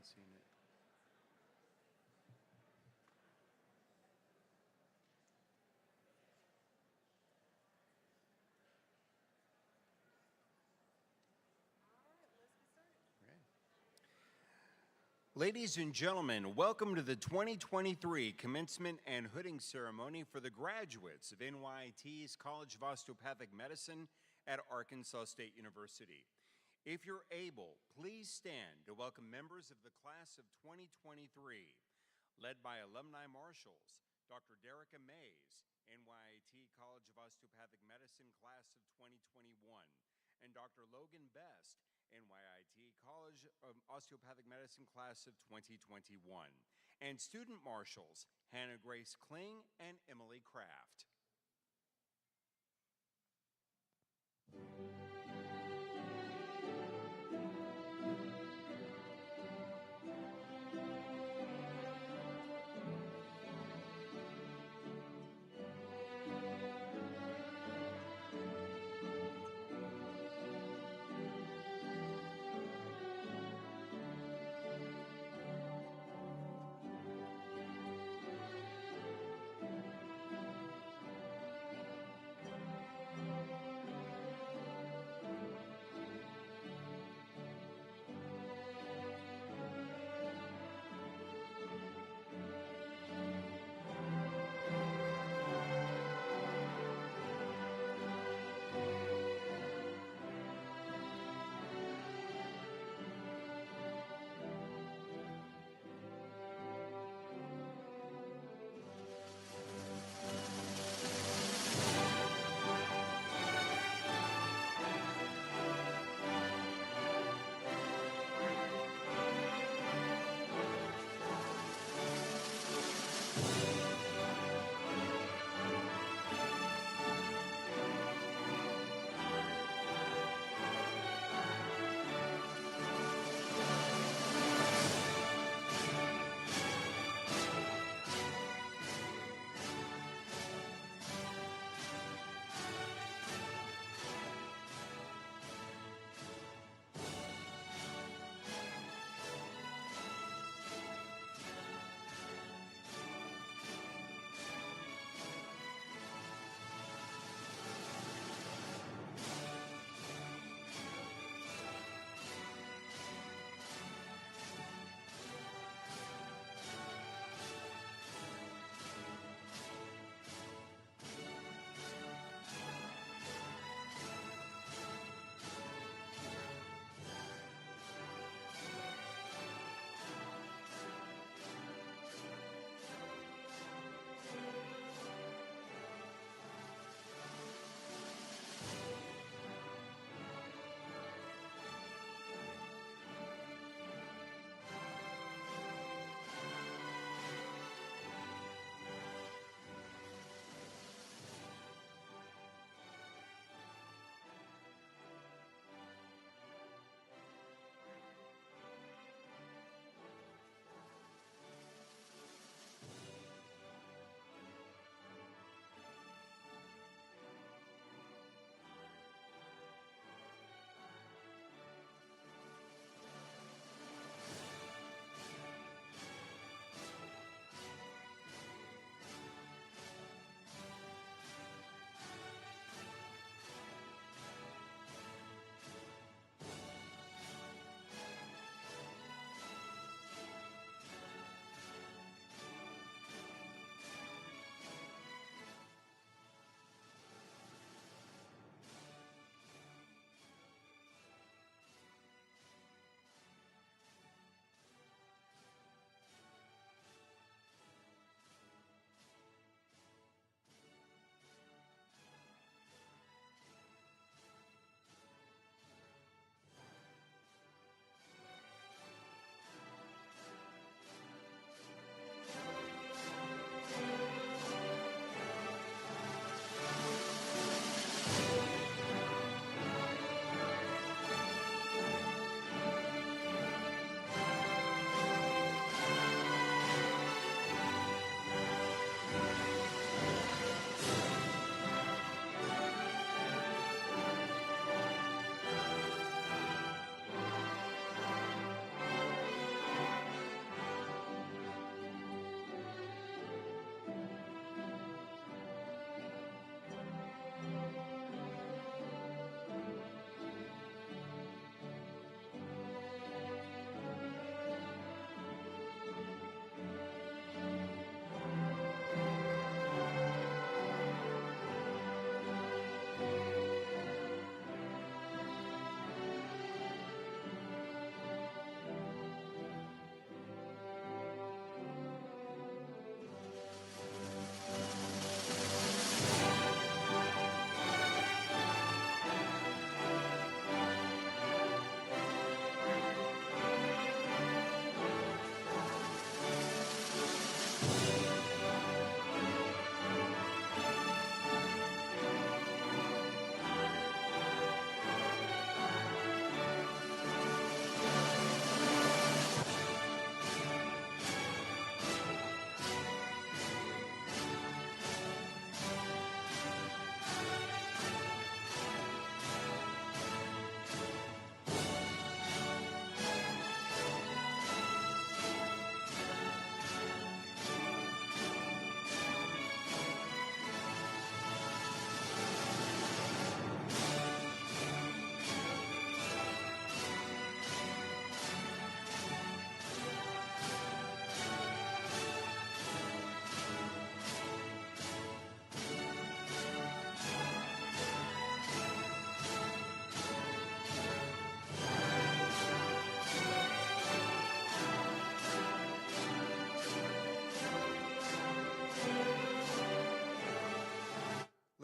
haven't seen it. Ladies and gentlemen, welcome to the 2023 Commencement and Hooding Ceremony for the graduates of NYIT's College of Osteopathic Medicine at Arkansas State University. If you're able, please stand to welcome members of the class of 2023, led by alumni marshals, Dr. Derica Mays, NYIT College of Osteopathic Medicine class of 2021, and Dr. Logan Best, NYIT College of Osteopathic Medicine class of 2021, and student marshals Hannah Grace Kling and Emily Kraft.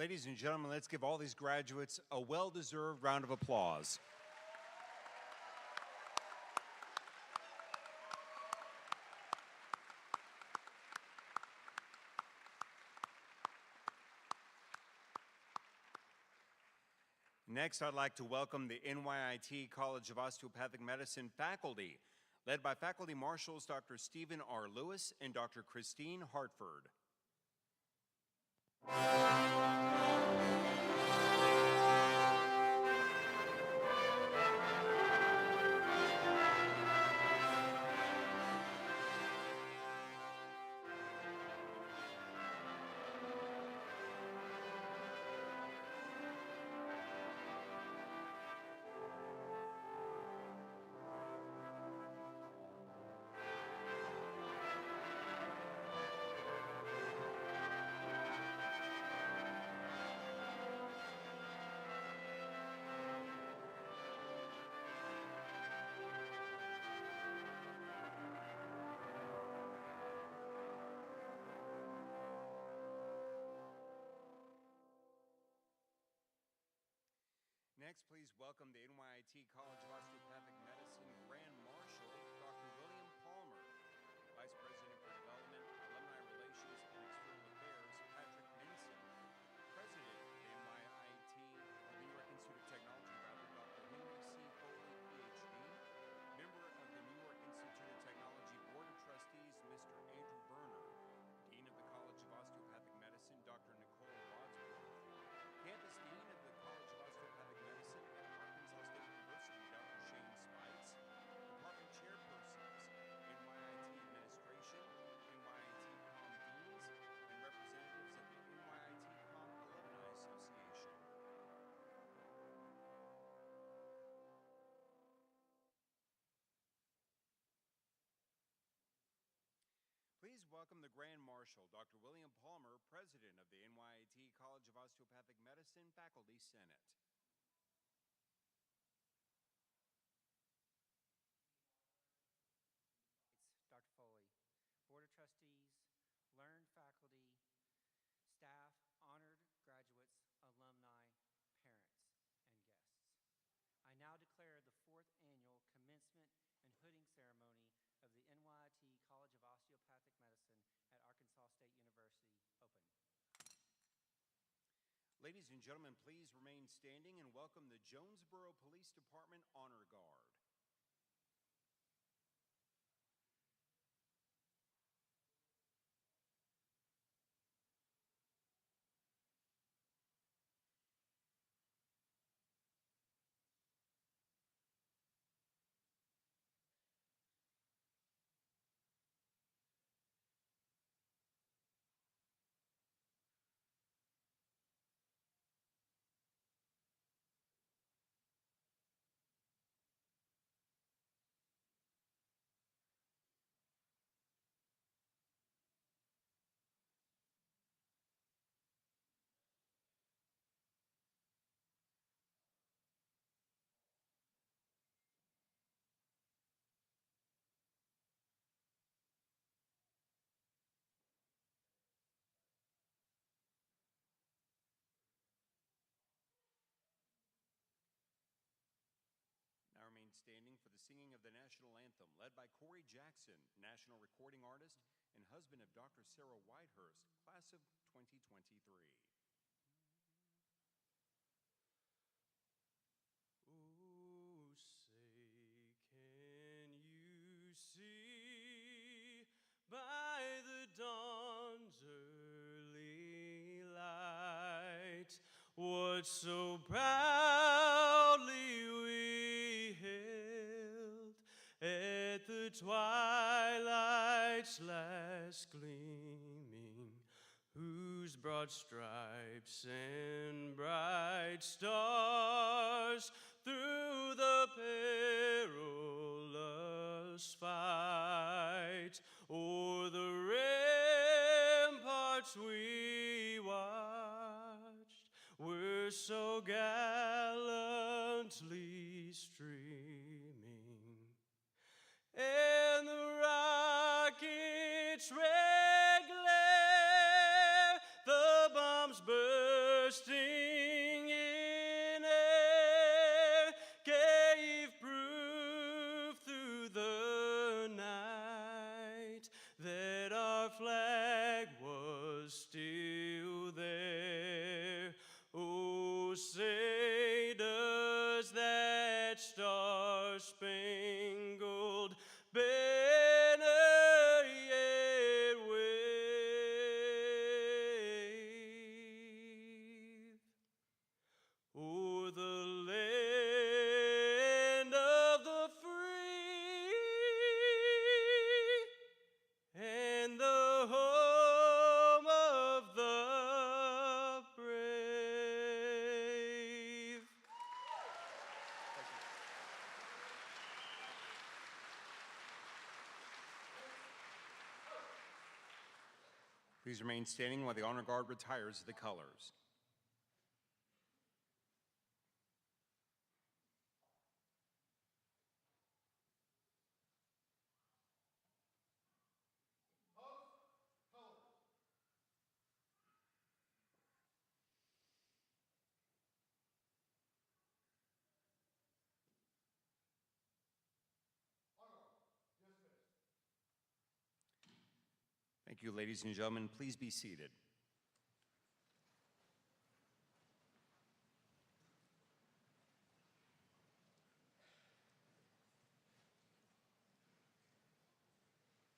Ladies and gentlemen, let's give all these graduates a well-deserved round of applause. Next, I'd like to welcome the NYIT College of Osteopathic Medicine faculty, led by Faculty Marshals Dr. Stephen R. Lewis and Dr. Christine Hartford. Next, please welcome the NYIT College of Osteopathic Medicine Grand Marshal, Dr. William Palmer, Vice President for Development, Alumni Relations, and External Affairs, Patrick Minson, President of the NYIT, or the New York Institute of Technology, Dr. Henry C. Foley, PhD, member of the New York Institute of Technology Board of Trustees, Mr. Andrew Berner, Dean of the College of Osteopathic Medicine, Dr. Nicole Wadsworth, Campus Dean of the College of Osteopathic Medicine at Arkansas State University, Dr. Shane Spites, Department Chairpersons, NYIT Administration, NYITCOM Deans, and representatives of the NYITCOM Alumni Association. Please welcome the Grand Marshal, Dr. William Palmer, President of the NYIT College of Osteopathic Medicine Faculty Senate. Dr. Foley, Board of Trustees, learned faculty, staff, honored graduates, alumni, parents, and guests. I now declare the 4th annual commencement and hooding ceremony of the NYIT College of Osteopathic Medicine at Arkansas State University open. Ladies and gentlemen, please remain standing and welcome the Jonesboro Police Department Honor Guard. Now remain standing for the singing of the national anthem, led by Corey Jackson, national recording artist and husband of Dr. Sarah Whitehurst, class of 2023. Oh, say, can you see by the dawn's early light what so proudly we hailed at the twilight's last gleaming, whose broad stripes and bright stars through the perilous fight o'er the ramparts we watched were so gallantly streaming, and the rocket's red glare, the bombs burst say does that star-spangled banner yet wave o'er the land of the free and the home of the brave. Please remain standing while the honor guard retires the colors. Thank you, ladies and gentlemen. Please be seated.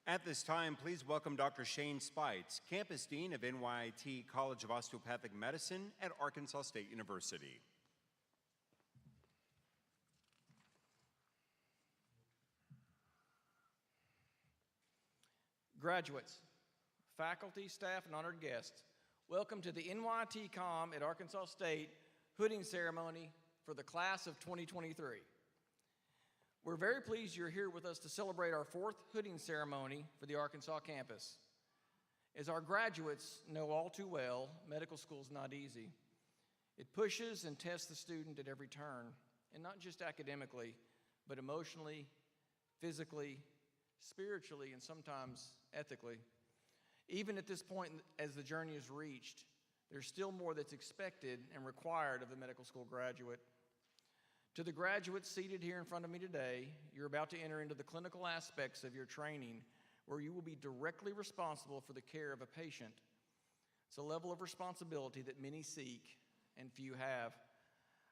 At this time, please welcome Dr. Shane Spites, Campus Dean of NYIT College of Osteopathic Medicine at Arkansas State University. Graduates, faculty, staff, and honored guests, welcome to the NYITCOM at Arkansas State hooding ceremony for the class of 2023. We're very pleased you're here with us to celebrate our fourth hooding ceremony for the Arkansas campus. As our graduates know all too well, medical school is not easy. It pushes and tests the student at every turn, and not just academically, but emotionally, physically, spiritually, and sometimes ethically. Even at this point as the journey is reached, there's still more that's expected and required of the medical school graduate. To the graduates seated here in front of me today, you're about to enter into the clinical aspects of your training where you will be directly responsible for the care of a patient. It's a level of responsibility that many seek and few have.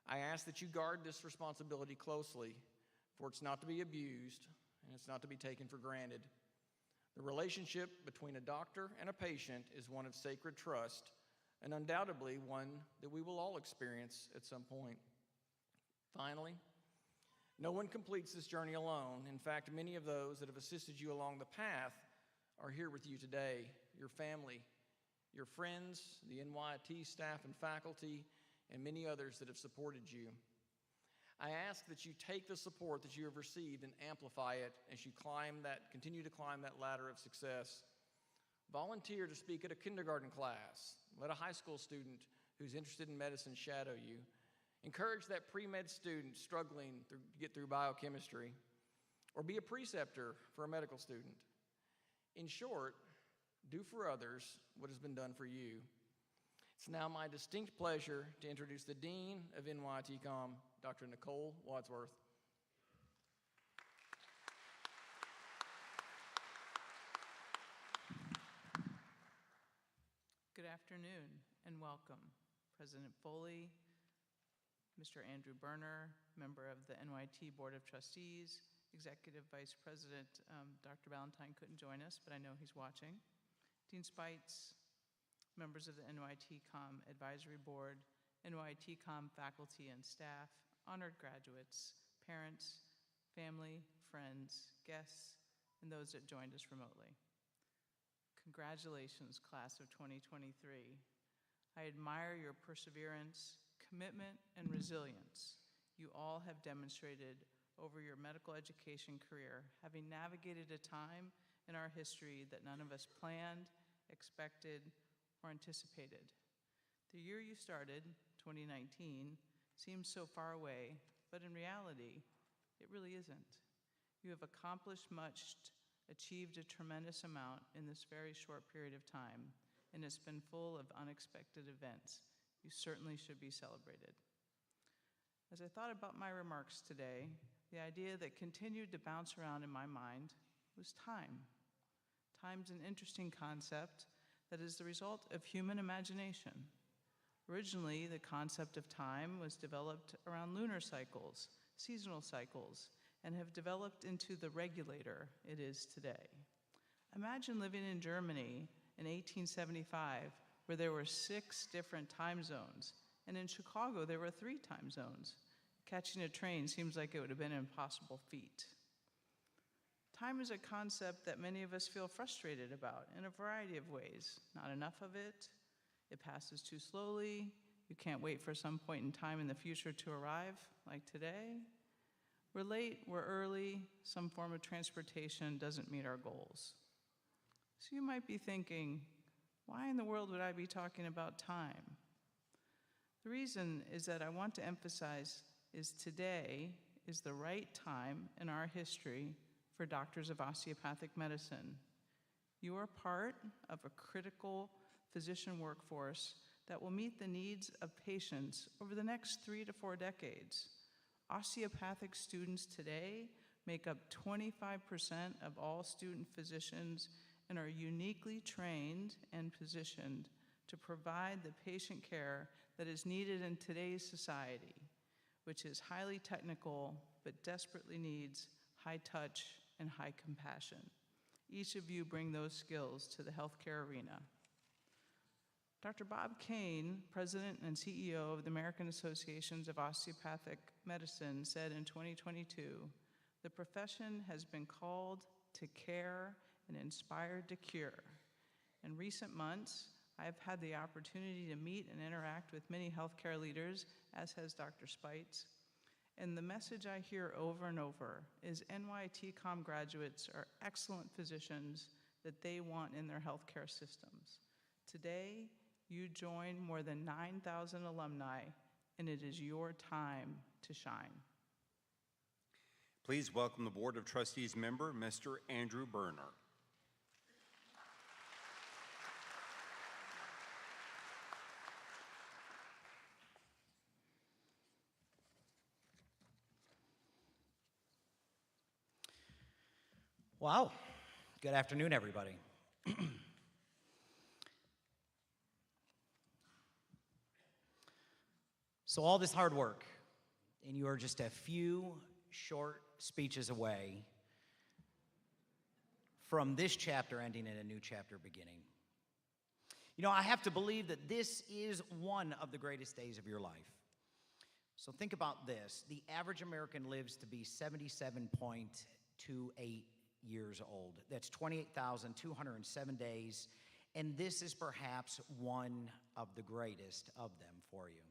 I ask that you guard this responsibility closely, for it's not to be abused and it's not to be taken for granted. The relationship between a doctor and a patient is one of sacred trust, and undoubtedly one that we will all experience at some point. Finally, no one completes this journey alone. In fact, many of those that have assisted you along the path are here with you today, your family, your friends, the NYIT staff and faculty, and many others that have supported you. I ask that you take the support that you have received and amplify it as you continue to climb that ladder of success. Volunteer to speak at a kindergarten class. Let a high school student who's interested in medicine shadow you. Encourage that pre-med student struggling to get through biochemistry, or be a preceptor for a medical student. In short, do for others what has been done for you. It's now my distinct pleasure to introduce the Dean of NYITCOM, Dr. Nicole Wadsworth. Good afternoon and welcome. President Foley, Mr. Andrew Berner, member of the NYIT Board of Trustees, Executive Vice President Dr. Valentine couldn't join us, but I know he's watching. Dean Spites, members of the NYITCOM Advisory Board, NYITCOM faculty and staff, honored graduates, parents, family, friends, guests, and those that joined us remotely. Congratulations, class of 2023. I admire your perseverance, commitment, and resilience you all have demonstrated over your medical education career, having navigated a time in our history that none of us planned, expected, or anticipated. The year you started, 2019, seems so far away, but in reality, it really isn't. You have accomplished much, achieved a tremendous amount in this very short period of time, and it's been full of unexpected events. You certainly should be celebrated. As I thought about my remarks today, the idea that continued to bounce around in my mind was time. Time's an interesting concept that is the result of human imagination. Originally, the concept of time was developed around lunar cycles, seasonal cycles, and have developed into the regulator it is today. Imagine living in Germany in 1875, where there were 6 different time zones, and in Chicago there were 3 time zones. Catching a train seems like it would have been an impossible feat. Time is a concept that many of us feel frustrated about in a variety of ways. Not enough of it, it passes too slowly, you can't wait for some point in time in the future to arrive, like today. We're late, we're early, some form of transportation doesn't meet our goals. So you might be thinking, why in the world would I be talking about time? The reason is that I want to emphasize is today is the right time in our history for doctors of osteopathic medicine. You are part of a critical physician workforce that will meet the needs of patients over the next 3 to 4 decades. Osteopathic students today make up 25% of all student physicians and are uniquely trained and positioned to provide the patient care that is needed in today's society, which is highly technical but desperately needs high touch and high compassion. Each of you bring those skills to the healthcare arena. Dr. Bob Kane, President and CEO of the American Associations of Osteopathic Medicine, said in 2022, "The profession has been called to care and inspired to cure." In recent months, I have had the opportunity to meet and interact with many healthcare leaders, as has Dr. Spites. And the message I hear over and over is NYITCOM graduates are excellent physicians that they want in their healthcare systems. Today, you join more than 9,000 alumni, and it is your time to shine. Please welcome the Board of Trustees member, Mr. Andrew Berner. Wow. Good afternoon, everybody. So all this hard work, and you are just a few short speeches away from this chapter ending and a new chapter beginning. You know, I have to believe that this is one of the greatest days of your life. So think about this. The average American lives to be 77.28 years old. That's 28,207 days, and this is perhaps one of the greatest of them for you.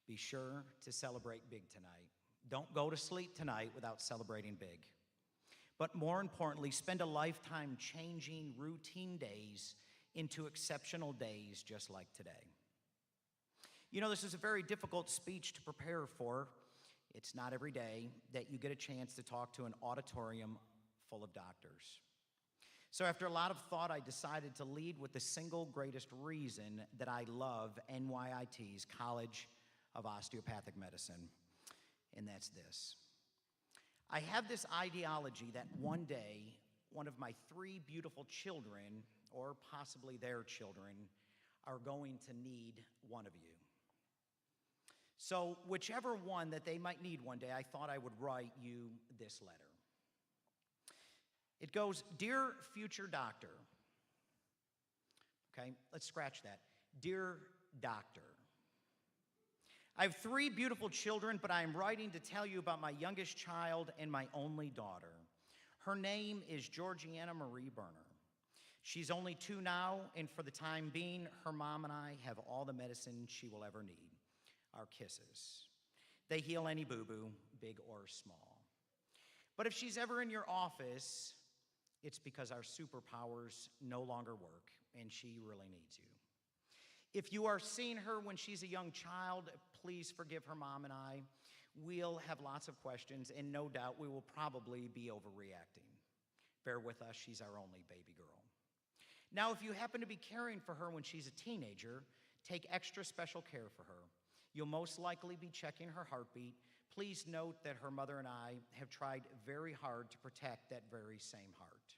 Be sure to celebrate big tonight. Don't go to sleep tonight without celebrating big. But more importantly, spend a lifetime changing routine days into exceptional days just like today. You know, this is a very difficult speech to prepare for. It's not every day that you get a chance to talk to an auditorium full of doctors. So after a lot of thought, I decided to lead with the single greatest reason that I love NYIT's College of Osteopathic Medicine, and that's this. I have this ideology that one day, one of my 3 beautiful children, or possibly their children, are going to need one of you. So whichever one that they might need one day, I thought I would write you this letter. It goes, "Dear future doctor," okay, let's scratch that. "Dear doctor, I have 3 beautiful children, but I am writing to tell you about my youngest child and my only daughter. Her name is Georgiana Marie Berner. She's only 2 now, and for the time being, her mom and I have all the medicine she will ever need. Our kisses. They heal any boo-boo, big or small. But if she's ever in your office, it's because our superpowers no longer work, and she really needs you. If you are seeing her when she's a young child, please forgive her mom and I. We'll have lots of questions, and no doubt we will probably be overreacting. Bear with us, she's our only baby girl. Now, if you happen to be caring for her when she's a teenager, take extra special care for her. You'll most likely be checking her heartbeat. Please note that her mother and I have tried very hard to protect that very same heart.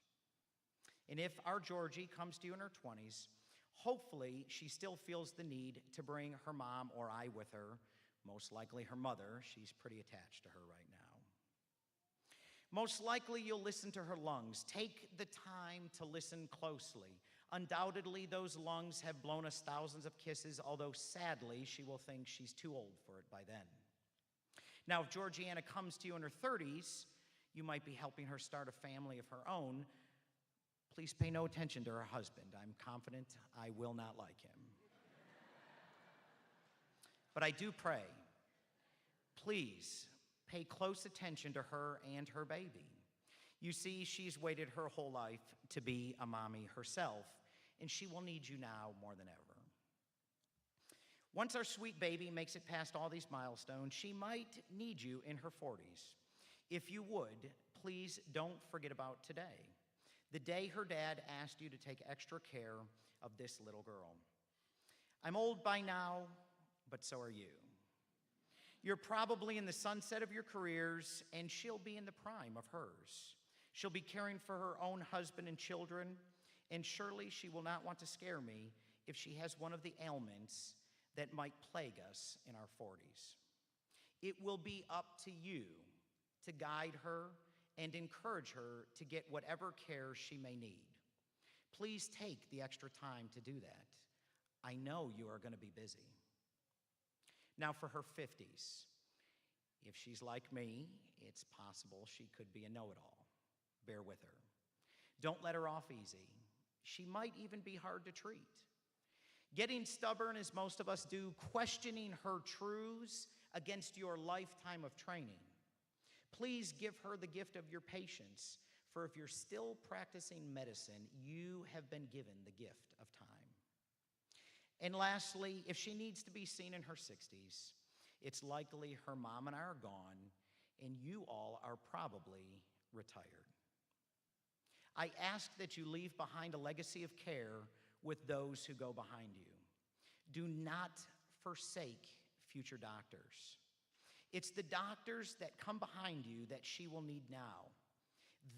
And if our Georgie comes to you in her 20s, Hopefully, she still feels the need to bring her mom or I with her, most likely her mother. She's pretty attached to her right now. Most likely, you'll listen to her lungs. Take the time to listen closely. Undoubtedly, those lungs have blown us thousands of kisses, although sadly, she will think she's too old for it by then. Now, if Georgiana comes to you in her 30s, you might be helping her start a family of her own. Please pay no attention to her husband. I'm confident I will not like him. But I do pray, please pay close attention to her and her baby. You see, she's waited her whole life to be a mommy herself, and she will need you now more than ever. Once our sweet baby makes it past all these milestones, she might need you in her 40s. If you would, please don't forget about today, the day her dad asked you to take extra care of this little girl. I'm old by now, but so are you. You're probably in the sunset of your careers, and she'll be in the prime of hers. She'll be caring for her own husband and children, and surely she will not want to scare me if she has one of the ailments that might plague us in our 40s. It will be up to you to guide her and encourage her to get whatever care she may need. Please take the extra time to do that. I know you are going to be busy. Now for her 50s. If she's like me, it's possible she could be a know-it-all. Bear with her. Don't let her off easy. She might even be hard to treat. Getting stubborn, as most of us do, questioning her truths against your lifetime of training. Please give her the gift of your patience, for if you're still practicing medicine, you have been given the gift of time. And lastly, if she needs to be seen in her 60s, it's likely her mom and I are gone, and you all are probably retired. I ask that you leave behind a legacy of care with those who go behind you. Do not forsake future doctors. It's the doctors that come behind you that she will need now.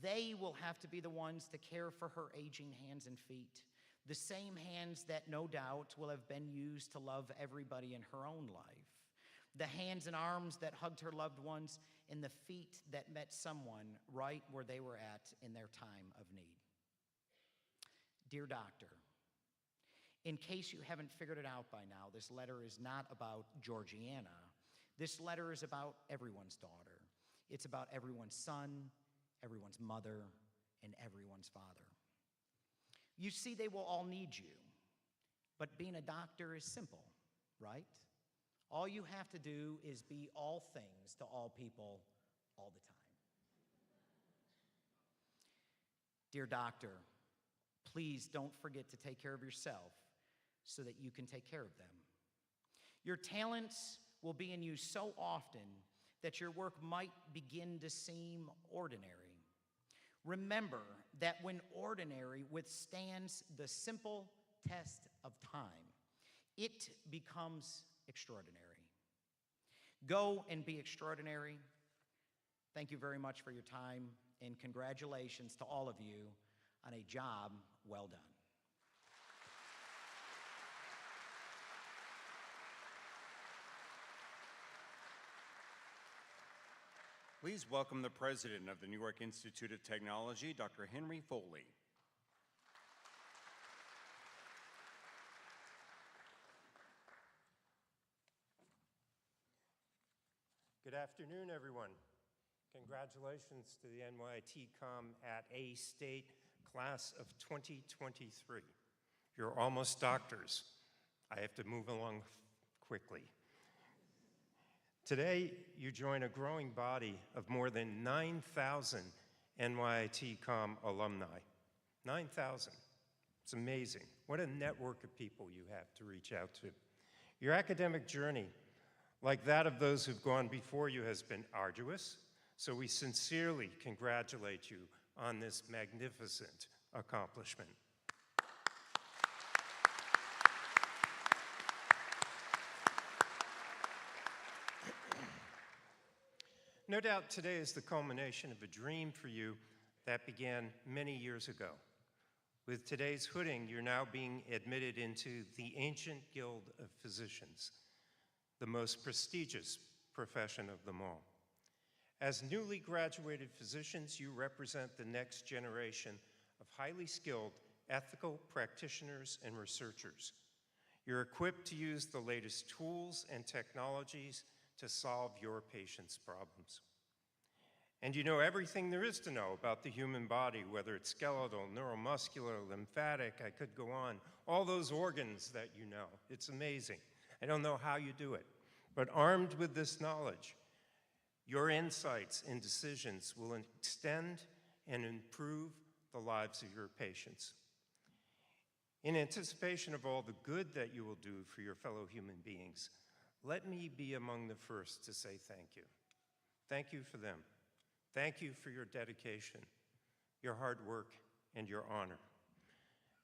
They will have to be the ones to care for her aging hands and feet, the same hands that no doubt will have been used to love everybody in her own life, the hands and arms that hugged her loved ones, and the feet that met someone right where they were at in their time of need. Dear doctor, in case you haven't figured it out by now, this letter is not about Georgiana. This letter is about everyone's daughter. It's about everyone's son, everyone's mother, and everyone's father. You see, they will all need you, but being a doctor is simple, right? All you have to do is be all things to all people all the time. Dear doctor, please don't forget to take care of yourself so that you can take care of them. Your talents will be in use so often that your work might begin to seem ordinary. Remember that when ordinary withstands the simple test of time, it becomes extraordinary. Go and be extraordinary. Thank you very much for your time, and congratulations to all of you on a job well done. Please welcome the president of the New York Institute of Technology, Dr. Henry Foley. Good afternoon, everyone. Congratulations to the NYITCOM at A State class of 2023. You're almost doctors. I have to move along quickly. Today, you join a growing body of more than 9,000 NYITCOM alumni. 9,000. It's amazing. What a network of people you have to reach out to. Your academic journey, like that of those who've gone before you, has been arduous, so we sincerely congratulate you on this magnificent accomplishment. No doubt today is the culmination of a dream for you that began many years ago. With today's hooding, you're now being admitted into the Ancient Guild of Physicians, the most prestigious profession of them all. As newly graduated physicians, you represent the next generation of highly skilled ethical practitioners and researchers. You're equipped to use the latest tools and technologies to solve your patients' problems. And you know everything there is to know about the human body, whether it's skeletal, neuromuscular, lymphatic, I could go on. All those organs that you know. It's amazing. I don't know how you do it. But armed with this knowledge, your insights and decisions will extend and improve the lives of your patients. In anticipation of all the good that you will do for your fellow human beings, let me be among the first to say thank you. Thank you for them. Thank you for your dedication, your hard work, and your honor.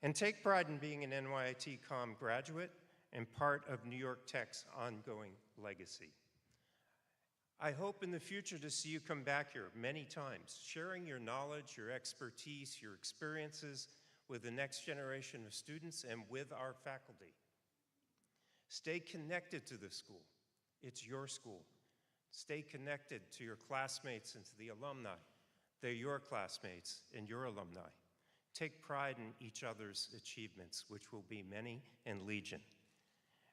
And take pride in being an NYITCOM graduate and part of New York Tech's ongoing legacy. I hope in the future to see you come back here many times, sharing your knowledge, your expertise, your experiences with the next generation of students and with our faculty. Stay connected to the school. It's your school. Stay connected to your classmates and to the alumni. They're your classmates and your alumni. Take pride in each other's achievements, which will be many and legion.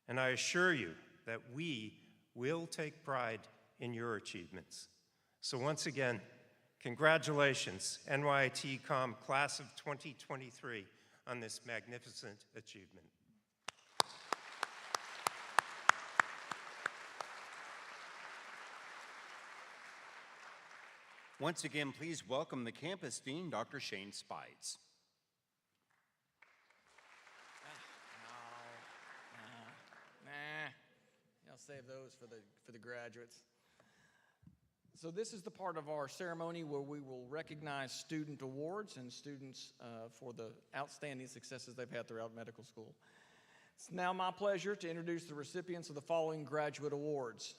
And I assure you that we will take pride in your achievements. So once again, congratulations, NYITCOM Class of 2023, on this magnificent achievement. Once again, please welcome the campus dean, Dr. Shane Spites. I'll save those for the graduates. So this is the part of our ceremony where we will recognize student awards and students for the outstanding successes they've had throughout medical school. It's now my pleasure to introduce the recipients of the following graduate awards.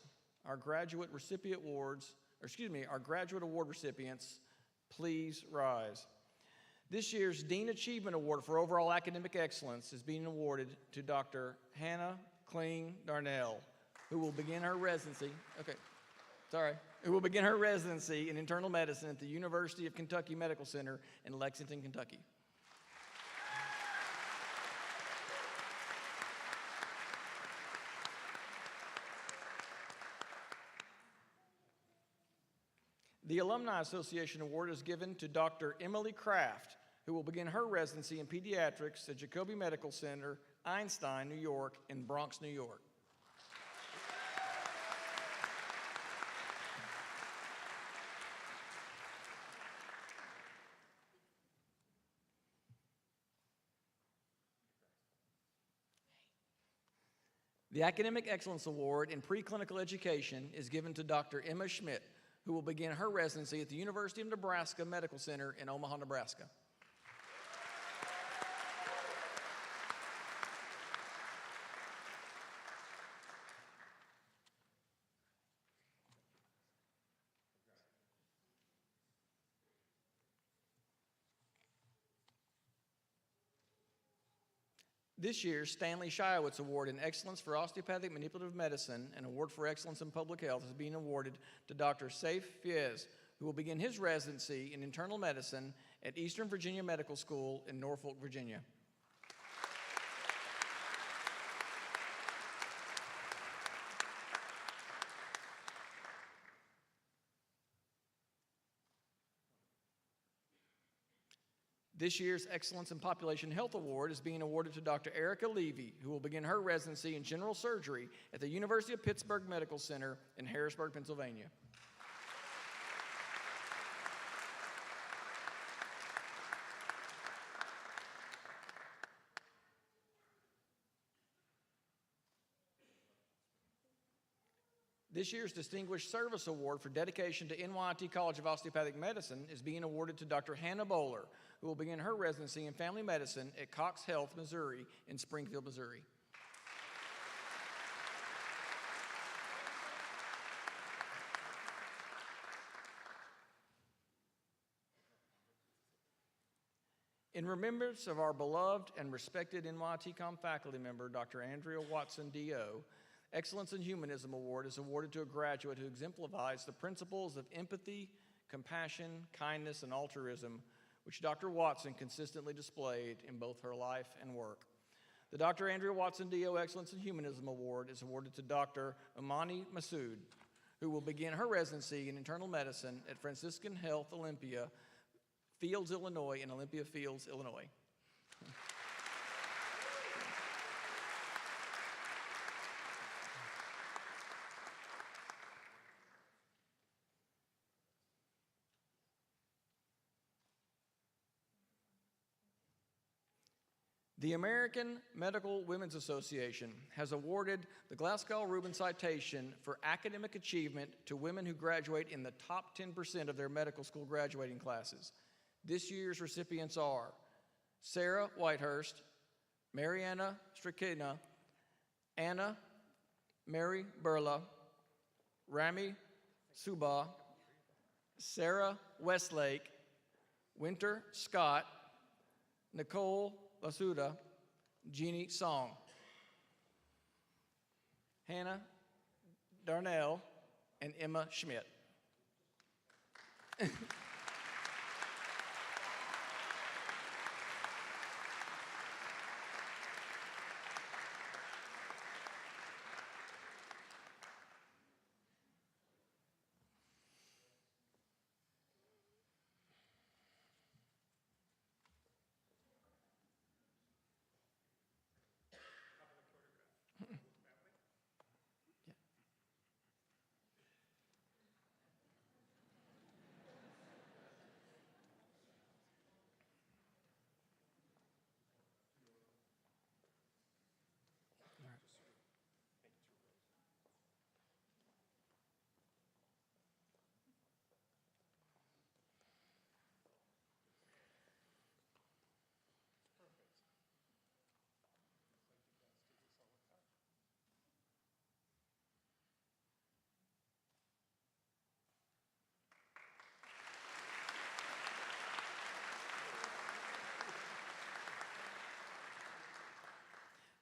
Our graduate award recipients, please rise. This year's Dean Achievement Award for Overall Academic Excellence is being awarded to Dr. Hannah Kling Darnell, who will begin her residency. Who will begin her residency in internal medicine at the University of Kentucky Medical Center in Lexington, Kentucky. The Alumni Association Award is given to Dr. Emily Kraft, who will begin her residency in pediatrics at Jacobi Medical Center, Einstein, New York, in Bronx, New York. The Academic Excellence Award in Preclinical Education is given to Dr. Emma Schmidt, who will begin her residency at the University of Nebraska Medical Center in Omaha, Nebraska. This year's Stanley Shiowitz Award in Excellence for Osteopathic Manipulative Medicine and Award for Excellence in Public Health is being awarded to Dr. Saif Fiez, who will begin his residency in internal medicine at Eastern Virginia Medical School in Norfolk, Virginia. This year's Excellence in Population Health Award is being awarded to Dr. Erica Levy, who will begin her residency in general surgery at the University of Pittsburgh Medical Center in Harrisburg, Pennsylvania. This year's Distinguished Service Award for dedication to NYIT College of Osteopathic Medicine is being awarded to Dr. Hannah Bowler, who will begin her residency in family medicine at Cox Health, Missouri, in Springfield, Missouri. In remembrance of our beloved and respected NYITCOM faculty member, Dr. Andrea Watson, D.O., Excellence in Humanism Award is awarded to a graduate who exemplifies the principles of empathy, compassion, kindness, and altruism, which Dr. Watson consistently displayed in both her life and work. The Dr. Andrea Watson D.O. Excellence in Humanism Award is awarded to Dr. Imani Masood, who will begin her residency in internal medicine at Franciscan Health Olympia Fields, Illinois, in Olympia Fields, Illinois. The American Medical Women's Association has awarded the Glasgow-Rubin Citation for academic achievement to women who graduate in the top 10% of their medical school graduating classes. This year's recipients are Sarah Whitehurst, Mariana Strikina, Anna Mary Burla, Rami Suba, Sarah Westlake, Winter Scott, Nicole Lasuda, Jeannie Song, Hannah Darnell, and Emma Schmidt.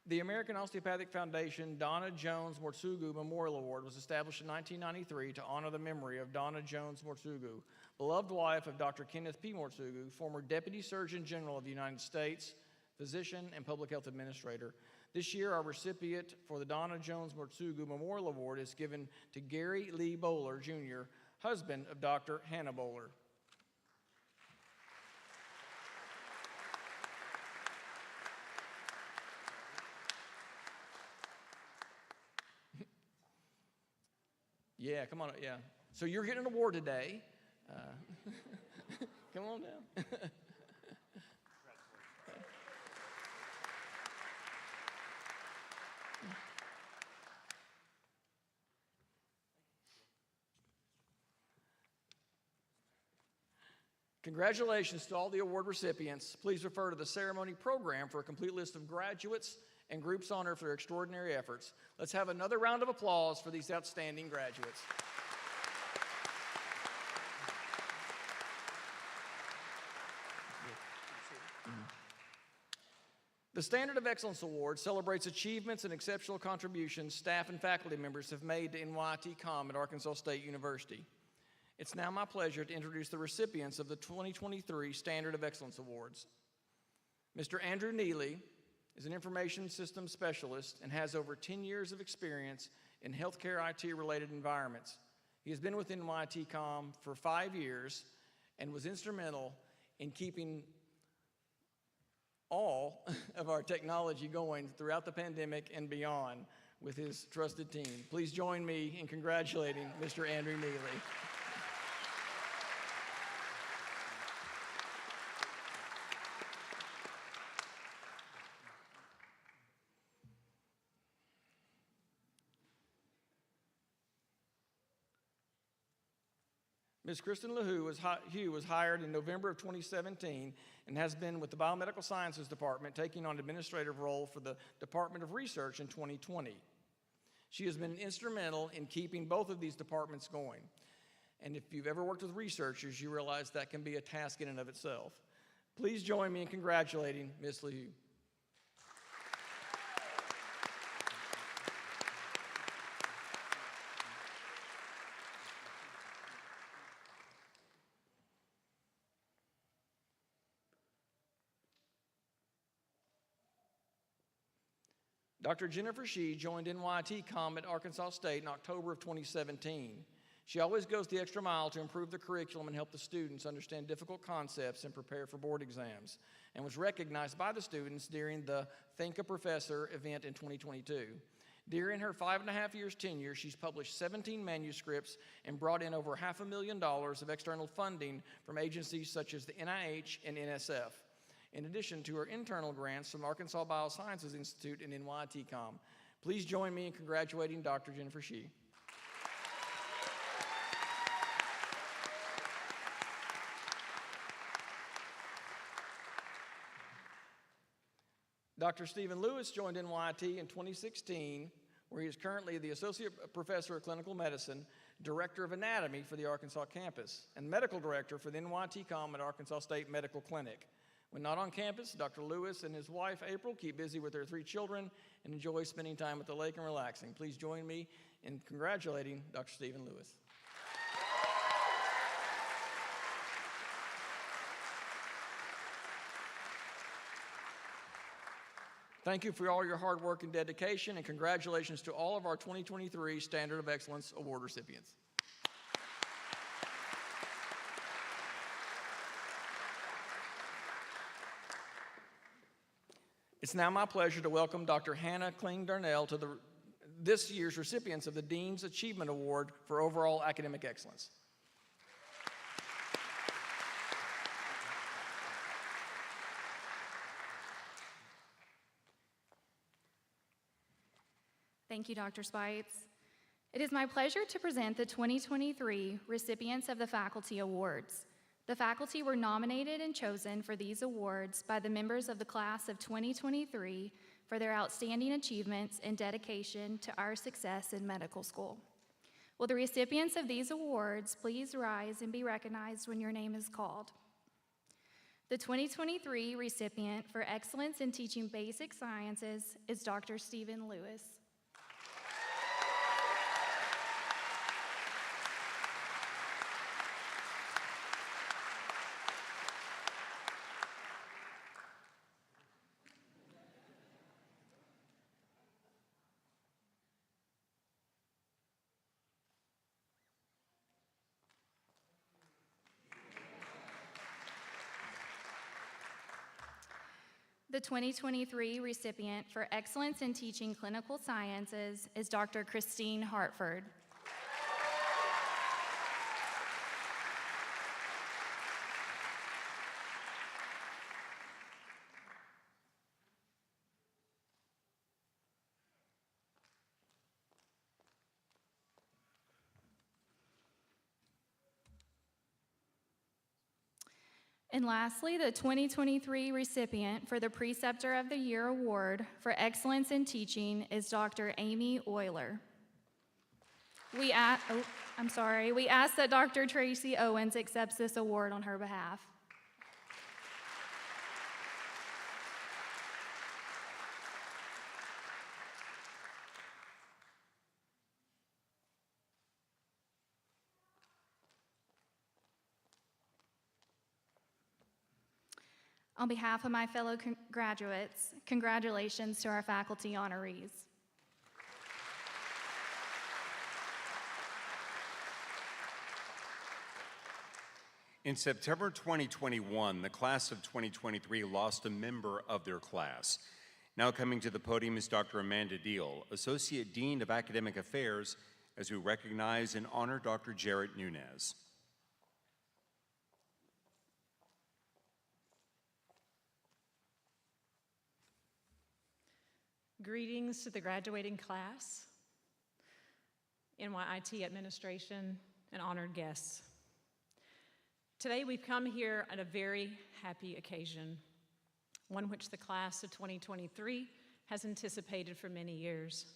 The American Osteopathic Foundation Donna Jones Mortsugu Memorial Award was established in 1993 to honor the memory of Donna Jones Mortsugu, beloved wife of Dr. Kenneth P. Mortsugu, former Deputy Surgeon General of the United States, physician, and public health administrator. This year, our recipient for the Donna Jones Mortsugu Memorial Award is given to Gary Lee Bowler, Jr., husband of Dr. Hannah Bowler. Yeah, come on, yeah. So you're getting an award today. Come on down. Congratulations to all the award recipients. Please refer to the ceremony program for a complete list of graduates and groups honored for their extraordinary efforts. Let's have another round of applause for these outstanding graduates. The Standard of Excellence Award celebrates achievements and exceptional contributions staff and faculty members have made to NYITCOM at Arkansas State University. It's now my pleasure to introduce the recipients of the 2023 Standard of Excellence Awards. Mr. Andrew Neely is an information systems specialist and has over 10 years of experience in healthcare IT-related environments. He has been with NYITCOM for 5 years and was instrumental in keeping all of our technology going throughout the pandemic and beyond with his trusted team. Please join me in congratulating Mr. Andrew Neely. Ms. Kristen Hugh was hired in November of 2017 and has been with the Biomedical Sciences Department, taking on administrative role for the Department of Research in 2020. She has been instrumental in keeping both of these departments going. And if you've ever worked with researchers, you realize that can be a task in and of itself. Please join me in congratulating Ms. LeHue. Dr. Jennifer Shee joined NYITCOM at Arkansas State in October of 2017. She always goes the extra mile to improve the curriculum and help the students understand difficult concepts and prepare for board exams, and was recognized by the students during the Think a Professor event in 2022. During her 5.5 years tenure, she's published 17 manuscripts and brought in over $500,000 of external funding from agencies such as the NIH and NSF, in addition to her internal grants from Arkansas Biosciences Institute and NYITCOM. Please join me in congratulating Dr. Jennifer Shee. Dr. Stephen Lewis joined NYIT in 2016, where he is currently the Associate Professor of Clinical Medicine, Director of Anatomy for the Arkansas campus, and Medical Director for the NYITCOM at Arkansas State Medical Clinic. When not on campus, Dr. Lewis and his wife, April, keep busy with their 3 children and enjoy spending time at the lake and relaxing. Please join me in congratulating Dr. Stephen Lewis. Thank you for all your hard work and dedication, and congratulations to all of our 2023 Standard of Excellence Award recipients. It's now my pleasure to welcome Dr. Hannah Kling-Darnell to this year's recipients of the Dean's Achievement Award for Overall Academic Excellence. Thank you, Dr. Spipes. It is my pleasure to present the 2023 recipients of the Faculty Awards. The faculty were nominated and chosen for these awards by the members of the class of 2023 for their outstanding achievements and dedication to our success in medical school. Will the recipients of these awards please rise and be recognized when your name is called? The 2023 recipient for excellence in teaching basic sciences is Dr. Stephen Lewis. The 2023 recipient for excellence in teaching clinical sciences is Dr. Christine Hartford. And lastly, the 2023 recipient for the Preceptor of the Year Award for Excellence in Teaching is Dr. Amy Euler. We ask that Dr. Tracy Owens accepts this award on her behalf. On behalf of my fellow graduates, congratulations to our faculty honorees. In September 2021, the class of 2023 lost a member of their class. Now coming to the podium is Dr. Amanda Deal, Associate Dean of Academic Affairs, as we recognize and honor Dr. Jarrett Nunez. Greetings to the graduating class, NYIT administration, and honored guests. Today we've come here at a very happy occasion, one which the class of 2023 has anticipated for many years.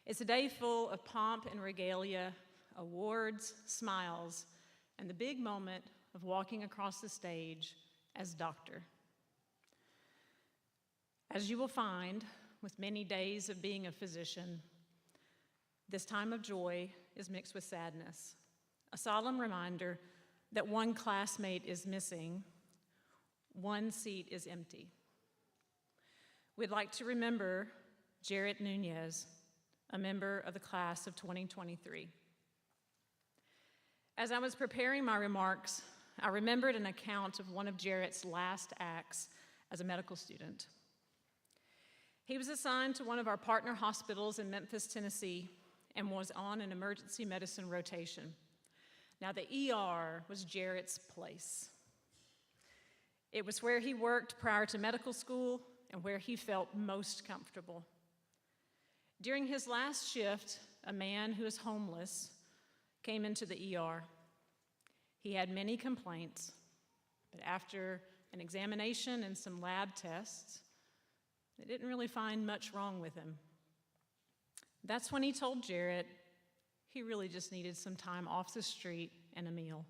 It's a day full of pomp and regalia, awards, smiles, and the big moment of walking across the stage as doctor. As you will find, with many days of being a physician, this time of joy is mixed with sadness, a solemn reminder that one classmate is missing, one seat is empty. We'd like to remember Jarrett Nunez, a member of the class of 2023. As I was preparing my remarks, I remembered an account of one of Jarrett's last acts as a medical student. He was assigned to one of our partner hospitals in Memphis, Tennessee, and was on an emergency medicine rotation. Now, the ER was Jarrett's place. It was where he worked prior to medical school and where he felt most comfortable. During his last shift, a man who is homeless came into the ER. He had many complaints, but after an examination and some lab tests, they didn't really find much wrong with him. That's when he told Jarrett he really just needed some time off the street and a meal.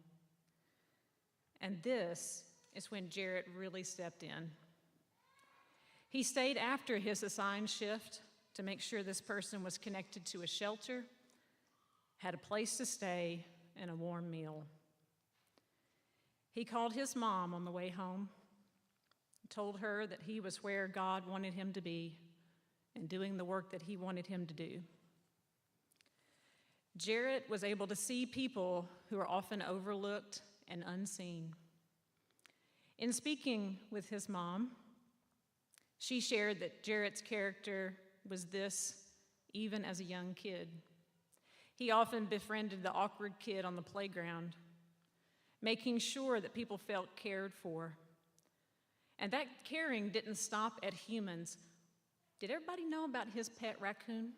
And this is when Jarrett really stepped in. He stayed after his assigned shift to make sure this person was connected to a shelter, had a place to stay, and a warm meal. He called his mom on the way home, told her that he was where God wanted him to be and doing the work that he wanted him to do. Jarrett was able to see people who are often overlooked and unseen. In speaking with his mom, she shared that Jarrett's character was this even as a young kid. He often befriended the awkward kid on the playground, making sure that people felt cared for. And that caring didn't stop at humans. Did everybody know about his pet raccoon?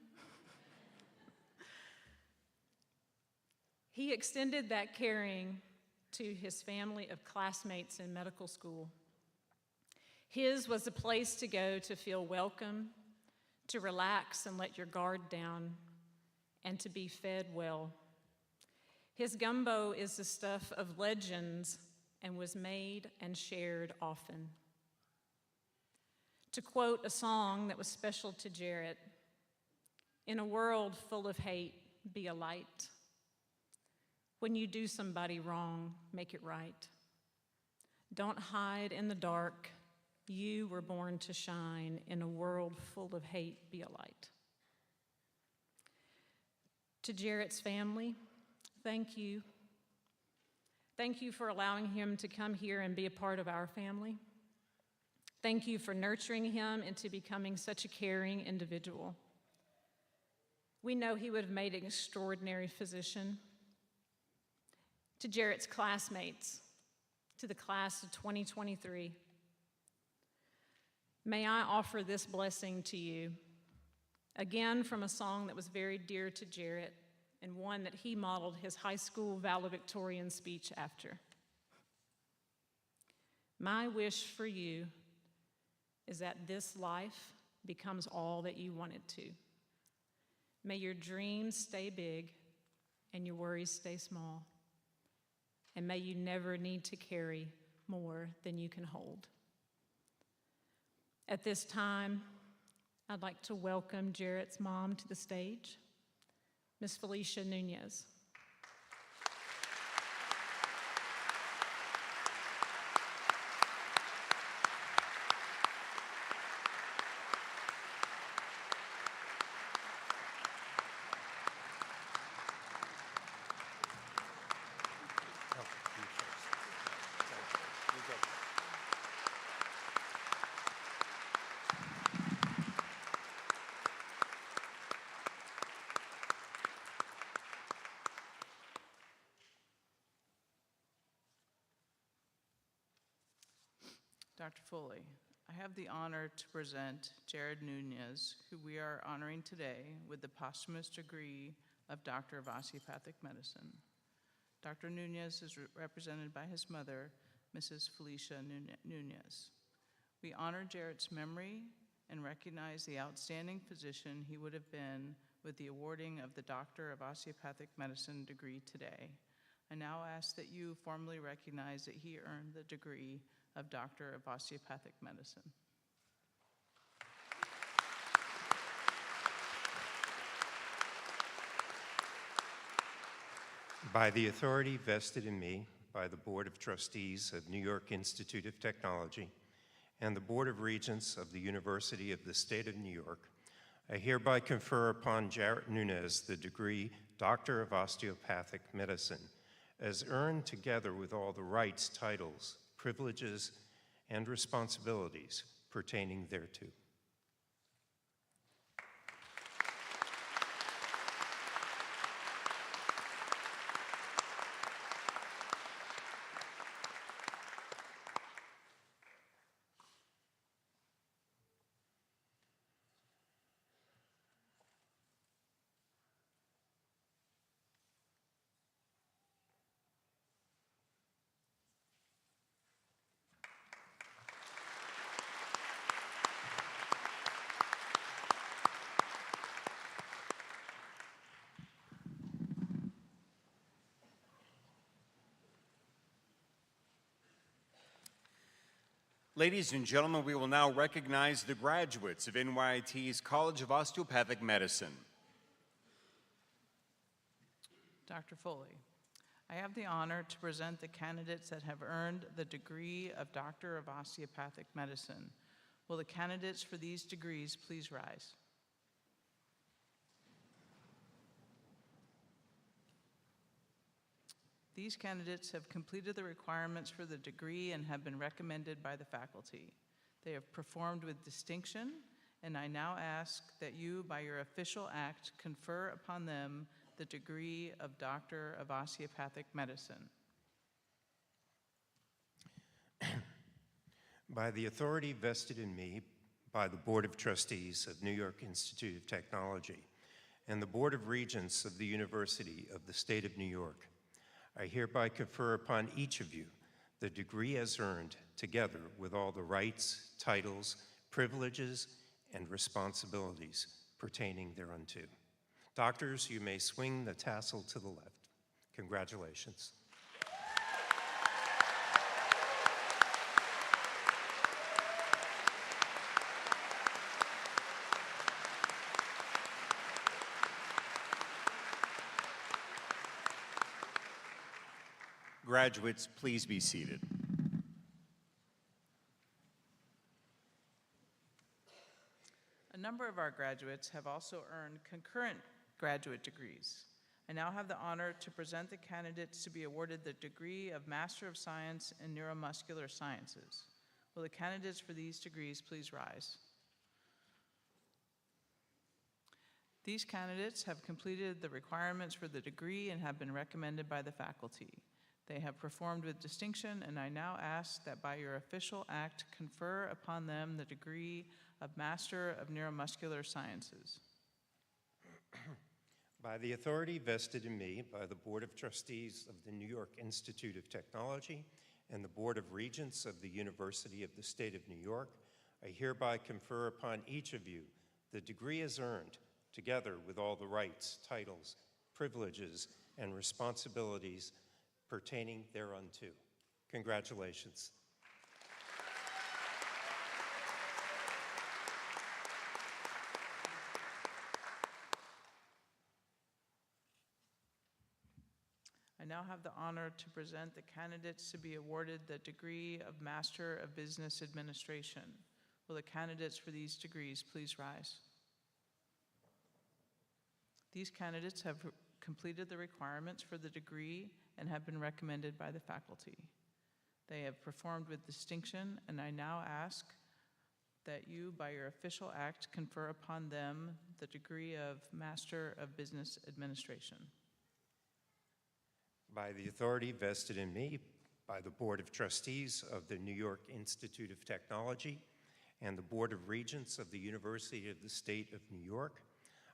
He extended that caring to his family of classmates in medical school. His was a place to go to feel welcome, to relax and let your guard down, and to be fed well. His gumbo is the stuff of legends and was made and shared often. To quote a song that was special to Jarrett, "In a world full of hate, be a light. When you do somebody wrong, make it right. Don't hide in the dark. You were born to shine. In a world full of hate, be a light." To Jarrett's family, thank you. Thank you for allowing him to come here and be a part of our family. Thank you for nurturing him into becoming such a caring individual. We know he would have made an extraordinary physician. To Jarrett's classmates, to the class of 2023, may I offer this blessing to you, again from a song that was very dear to Jarrett and one that he modeled his high school valedictorian speech after. My wish for you is that this life becomes all that you want it to. May your dreams stay big and your worries stay small. And may you never need to carry more than you can hold. At this time, I'd like to welcome Jarrett's mom to the stage, Miss Felicia Nunez. Dr. Foley, I have the honor to present Jared Nunez, who we are honoring today with the posthumous degree of Doctor of Osteopathic Medicine. Dr. Nunez is represented by his mother, Mrs. Felicia Nunez. We honor Jared's memory and recognize the outstanding physician he would have been with the awarding of the Doctor of Osteopathic Medicine degree today. I now ask that you formally recognize that he earned the degree of Doctor of Osteopathic Medicine. By the authority vested in me by the Board of Trustees of New York Institute of Technology and the Board of Regents of the University of the State of New York, I hereby confer upon Jarrett Nunez the degree Doctor of Osteopathic Medicine, as earned together with all the rights, titles, privileges, and responsibilities pertaining thereto. Ladies and gentlemen, we will now recognize the graduates of NYIT's College of Osteopathic Medicine. Dr. Foley, I have the honor to present the candidates that have earned the degree of Doctor of Osteopathic Medicine. Will the candidates for these degrees please rise? These candidates have completed the requirements for the degree and have been recommended by the faculty. They have performed with distinction, and I now ask that you, by your official act, confer upon them the degree of Doctor of Osteopathic Medicine. By the authority vested in me by the Board of Trustees of New York Institute of Technology and the Board of Regents of the University of the State of New York, I hereby confer upon each of you the degree as earned, together with all the rights, titles, privileges, and responsibilities pertaining thereunto. Doctors, you may swing the tassel to the left. Congratulations. Graduates, please be seated. A number of our graduates have also earned concurrent graduate degrees. I now have the honor to present the candidates to be awarded the degree of Master of Science in Neuromuscular Sciences. Will the candidates for these degrees please rise? These candidates have completed the requirements for the degree and have been recommended by the faculty. They have performed with distinction, and I now ask that by your official act, confer upon them the degree of Master of Neuromuscular Sciences. By the authority vested in me by the Board of Trustees of the New York Institute of Technology and the Board of Regents of the University of the State of New York, I hereby confer upon each of you the degree as earned, together with all the rights, titles, privileges, and responsibilities pertaining thereunto. Congratulations. I now have the honor to present the candidates to be awarded the degree of Master of Business Administration. Will the candidates for these degrees please rise? These candidates have completed the requirements for the degree and have been recommended by the faculty. They have performed with distinction, and I now ask that you, by your official act, confer upon them the degree of Master of Business Administration. By the authority vested in me by the Board of Trustees of the New York Institute of Technology and the Board of Regents of the University of the State of New York,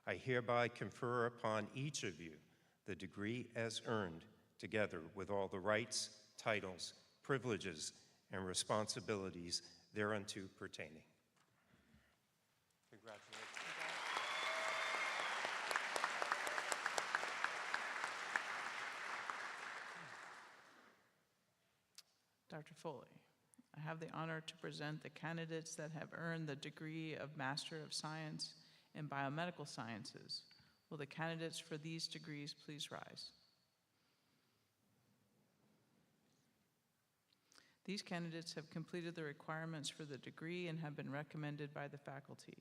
I hereby confer upon each of you the degree as earned, together with all the rights, titles, privileges, and responsibilities thereunto pertaining. Congratulations. Dr. Foley, I have the honor to present the candidates that have earned the degree of Master of Science in Biomedical Sciences. Will the candidates for these degrees please rise? These candidates have completed the requirements for the degree and have been recommended by the faculty.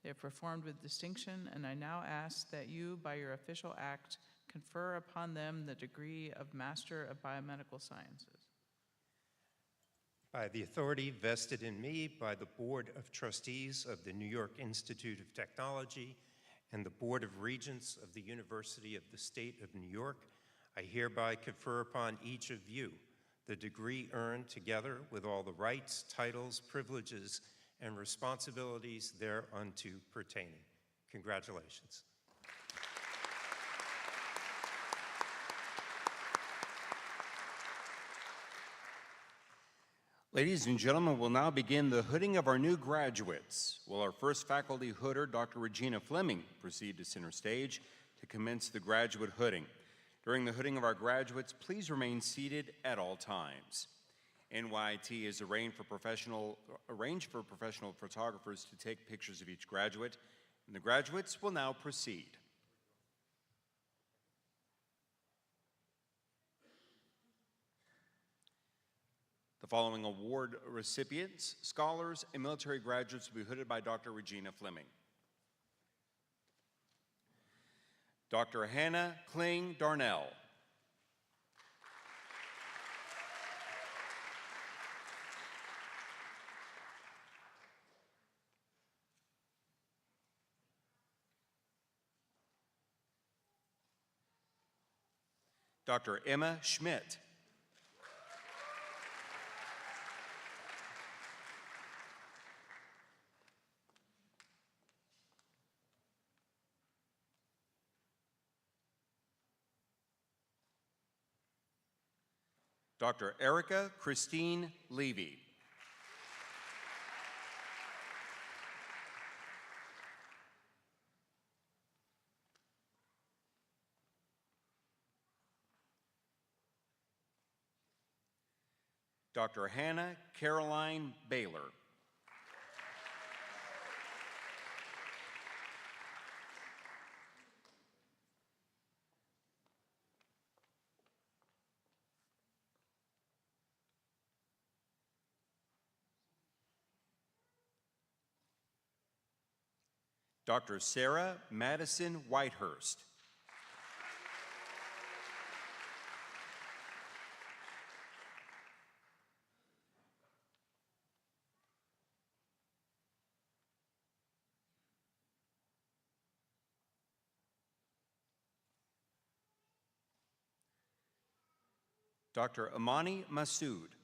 They have performed with distinction, and I now ask that you, by your official act, confer upon them the degree of Master of Biomedical Sciences. By the authority vested in me by the Board of Trustees of the New York Institute of Technology and the Board of Regents of the University of the State of New York, I hereby confer upon each of you the degree earned together with all the rights, titles, privileges, and responsibilities thereunto pertaining. Congratulations. Ladies and gentlemen, we'll now begin the hooding of our new graduates. Will our first faculty hooder, Dr. Regina Fleming, proceed to center stage to commence the graduate hooding. During the hooding of our graduates, please remain seated at all times. NYIT has arranged for professional photographers to take pictures of each graduate, and the graduates will now proceed. The following award recipients, scholars, and military graduates will be hooded by Dr. Regina Fleming. Dr. Hannah Kling Darnell. Dr. Emma Schmidt. Dr. Erica Christine Levy. Dr. Hannah Caroline Baylor. Dr. Sarah Madison Whitehurst. Dr. Amani Masood.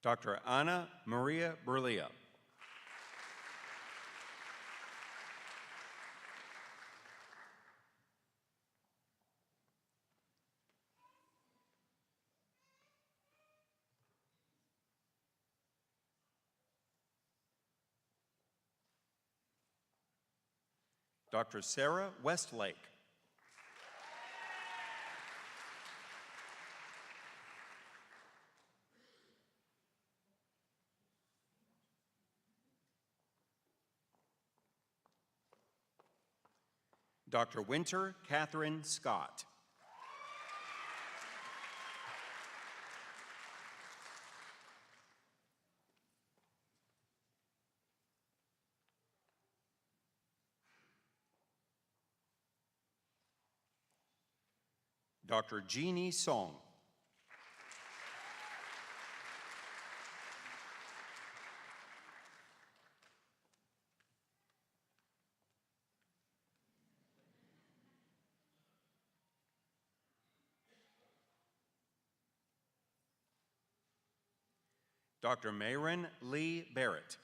Dr. Ana Maria Berlia. Dr. Sarah Westlake. Dr. Winter Catherine Scott. Dr. Jeannie Song. Dr. Mayron Lee Barrett.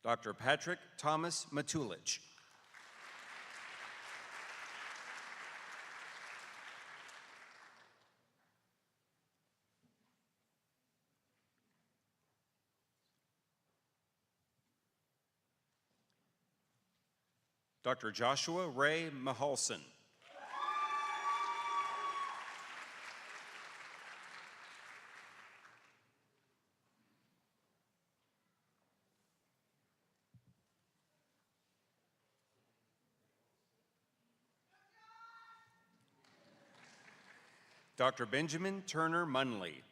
Dr. Patrick Thomas Matulich. Dr. Joshua Ray Mahalson. Dr. Benjamin Turner Munley.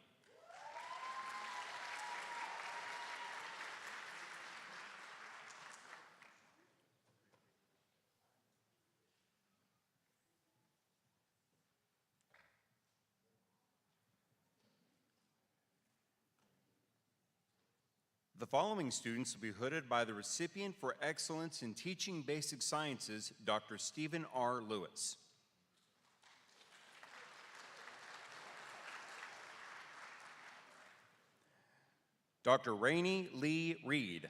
The following students will be hooded by the recipient for excellence in teaching basic sciences, Dr. Stephen R. Lewis. Dr. Rainey Lee Reed.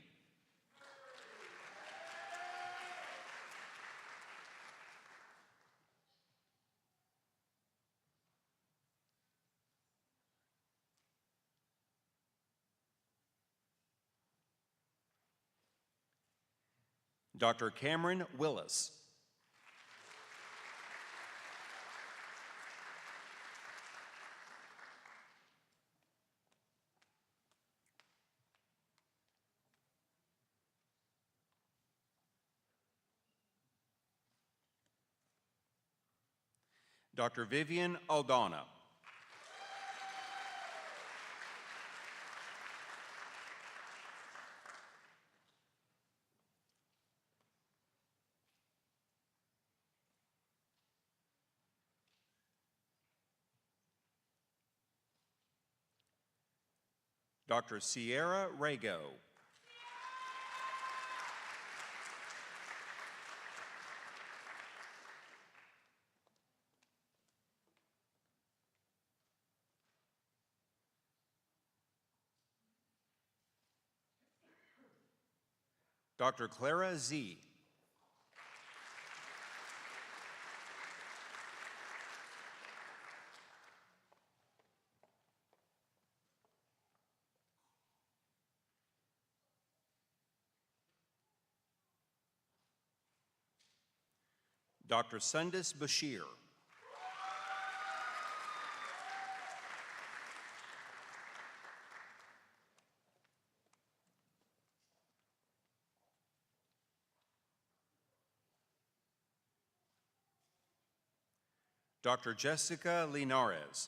Dr. Cameron Willis. Dr. Vivian Aldana. Dr. Sierra Rago. Dr. Clara Z. Dr. Sundis Bashir. Dr. Jessica Linares.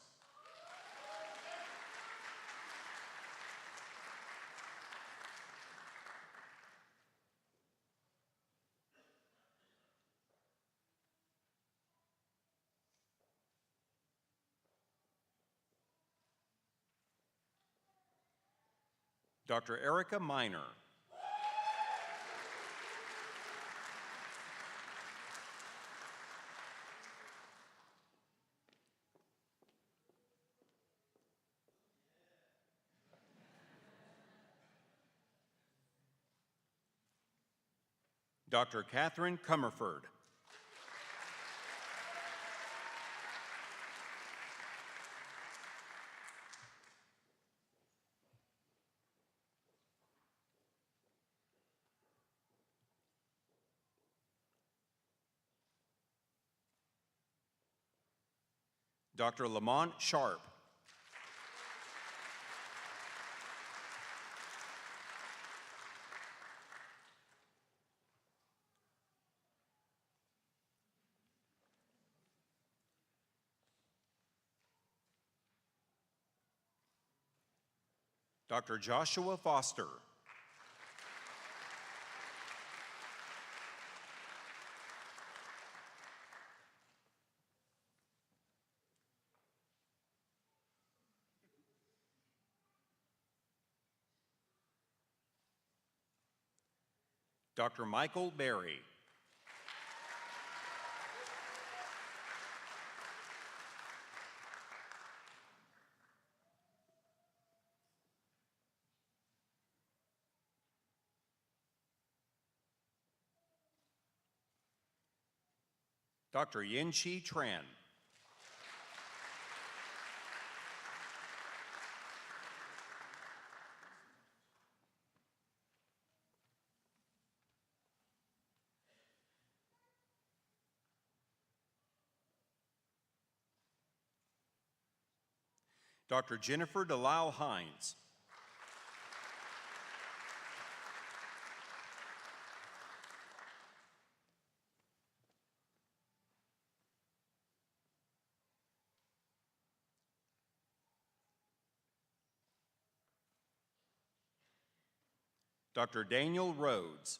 Dr. Erica Miner. Dr. Catherine Comerford. Dr. Lamont Sharp. Dr. Joshua Foster. Dr. Michael Berry. Dr. Yin-Chi Tran. Dr. Jennifer Delisle Hines. Dr. Daniel Rhodes.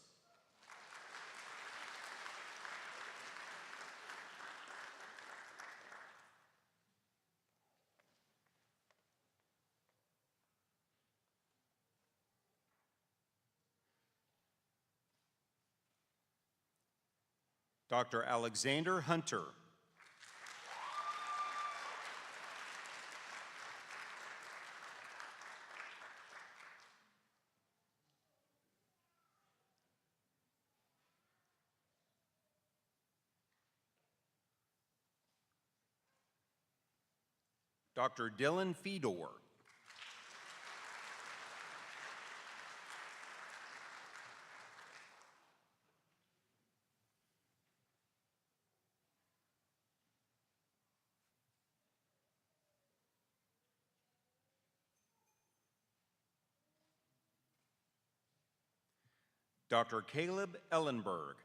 Dr. Alexander Hunter. Dr. Dylan Fedor. Dr. Caleb Ellenberg.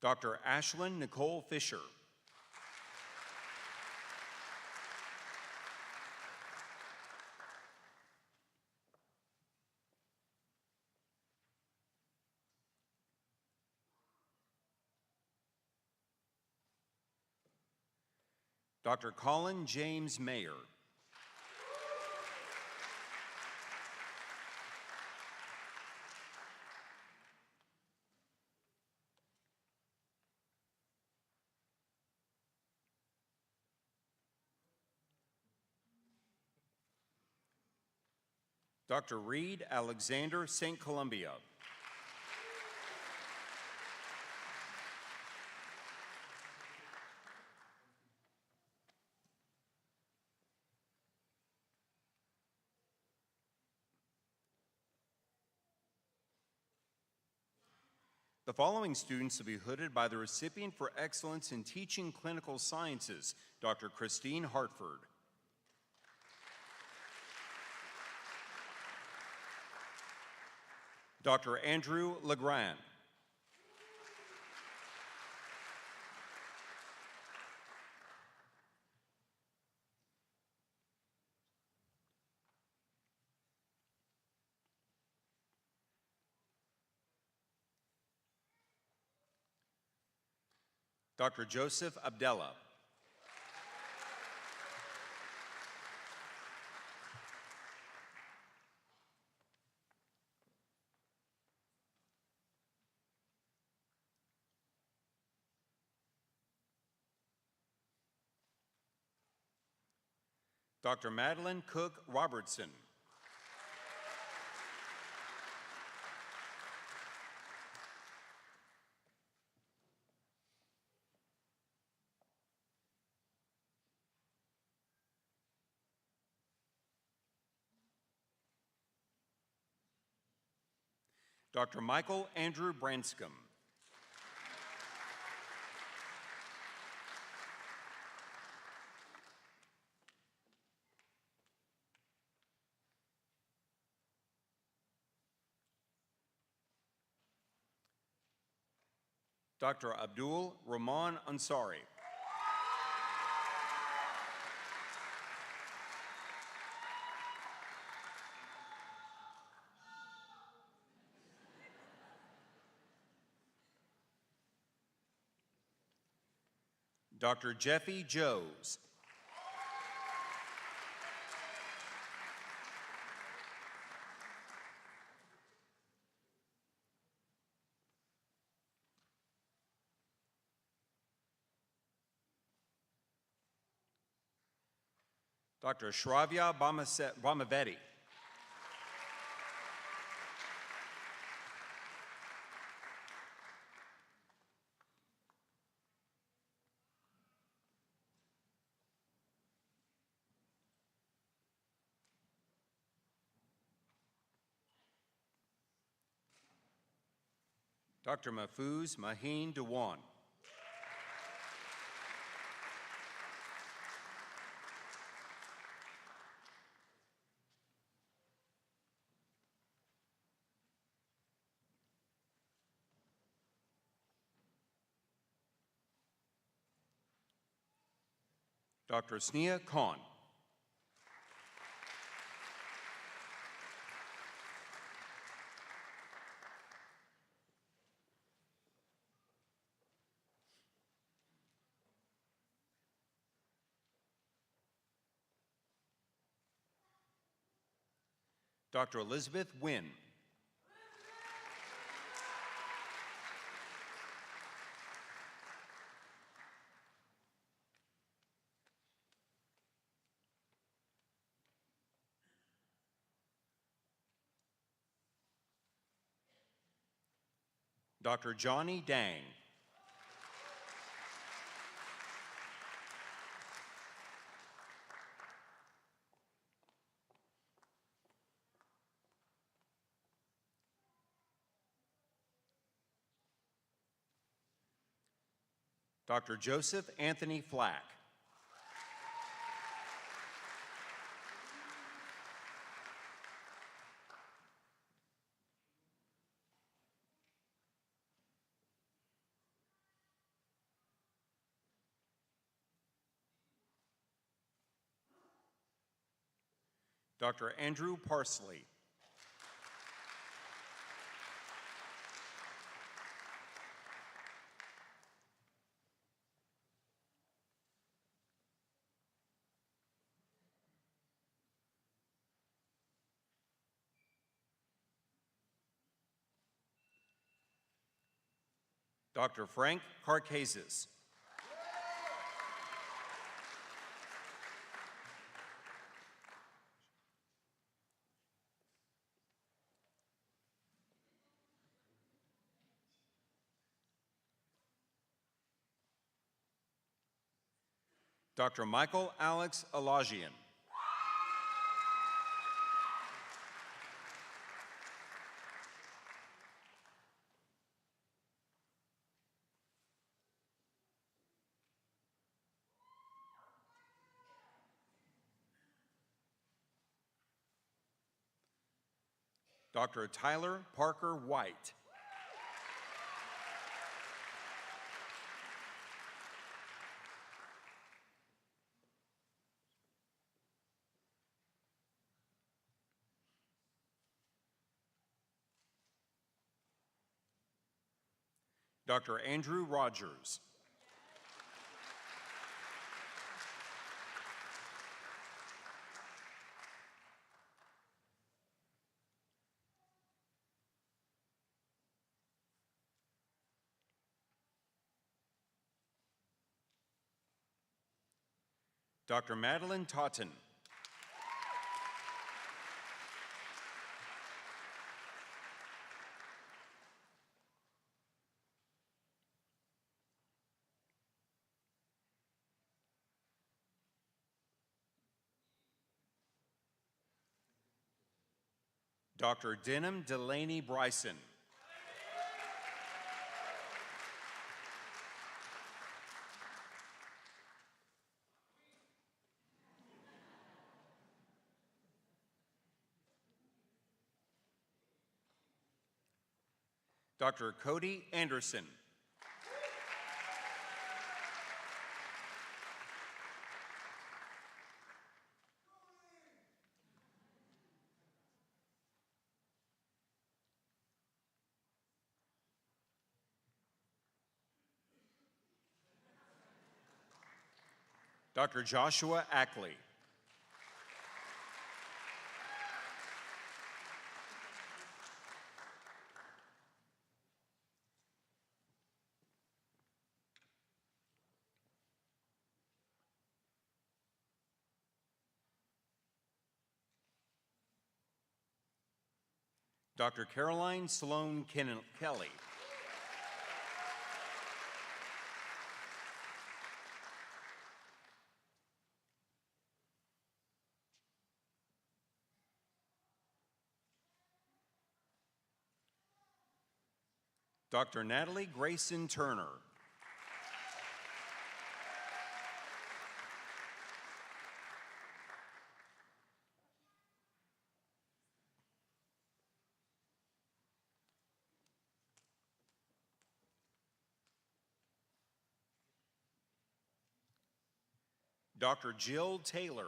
Dr. Ashlyn Nicole Fisher. Dr. Colin James Mayer. Dr. Reed Alexander St. Columbia. The following students will be hooded by the recipient for excellence in teaching clinical sciences, Dr. Christine Hartford. Dr. Andrew Legrand. Dr. Joseph Abdella. Dr. Madeline Cook Robertson. Dr. Michael Andrew Branscombe. Dr. Abdul Rahman Ansari. Dr. Jeffy Joes. Dr. Shravya Bamavetti. Dr. Mahfouz Maheen Dewan. Dr. Sneha Khan. Dr. Elizabeth Wynn. Dr. Johnny Dang. Dr. Joseph Anthony Flack. Dr. Andrew Parsley. Dr. Frank Carcazes. Dr. Michael Alex Alagian. Dr. Tyler Parker White. Dr. Andrew Rogers. Dr. Madeline Totten. Dr. Denham Delaney Bryson. Dr. Cody Anderson. Dr. Joshua Ackley. Dr. Caroline Sloan Kelly. Dr. Natalie Grayson Turner. Dr. Jill Taylor.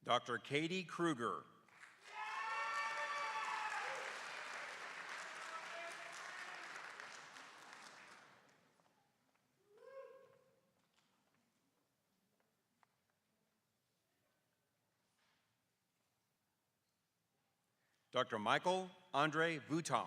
Dr. Katie Kruger. Dr. Michael Andre Vutom.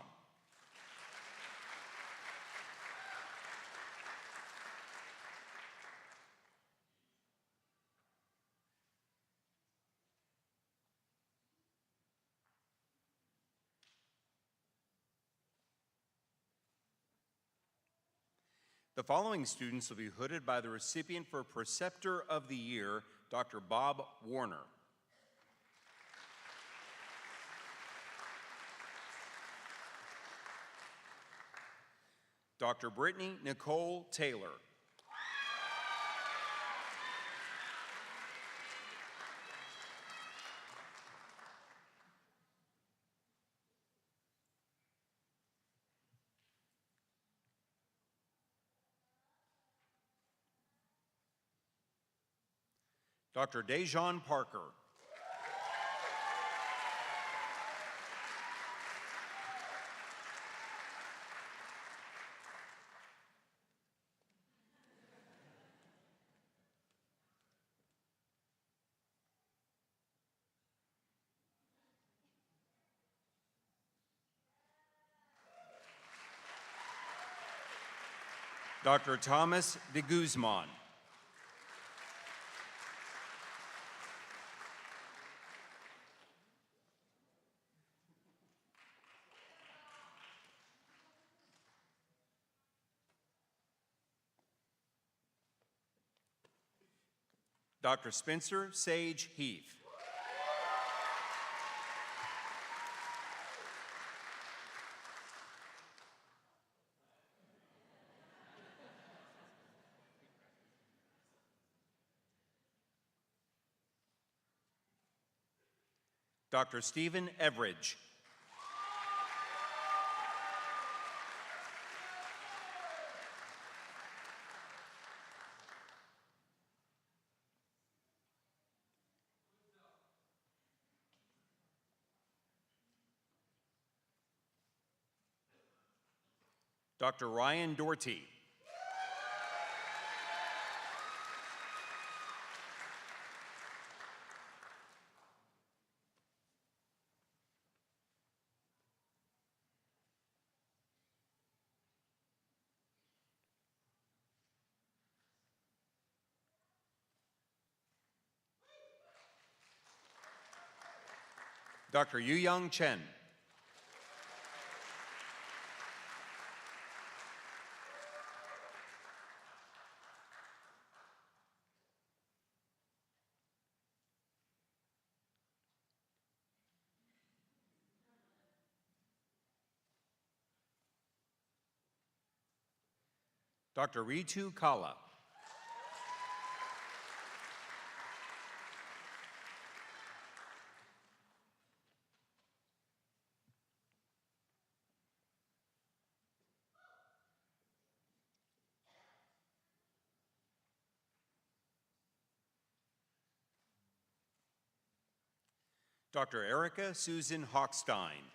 The following students will be hooded by the recipient for Preceptor of the Year, Dr. Bob Warner. Dr. Brittany Nicole Taylor. Dr. Dejan Parker. Dr. Thomas de Guzman. Dr. Spencer Sage Heath. Dr. Stephen Everidge. Dr. Ryan Doherty. Dr. Yu-Young Chen. Dr. Ritu Kala. Dr. Erica Susan Hochstein.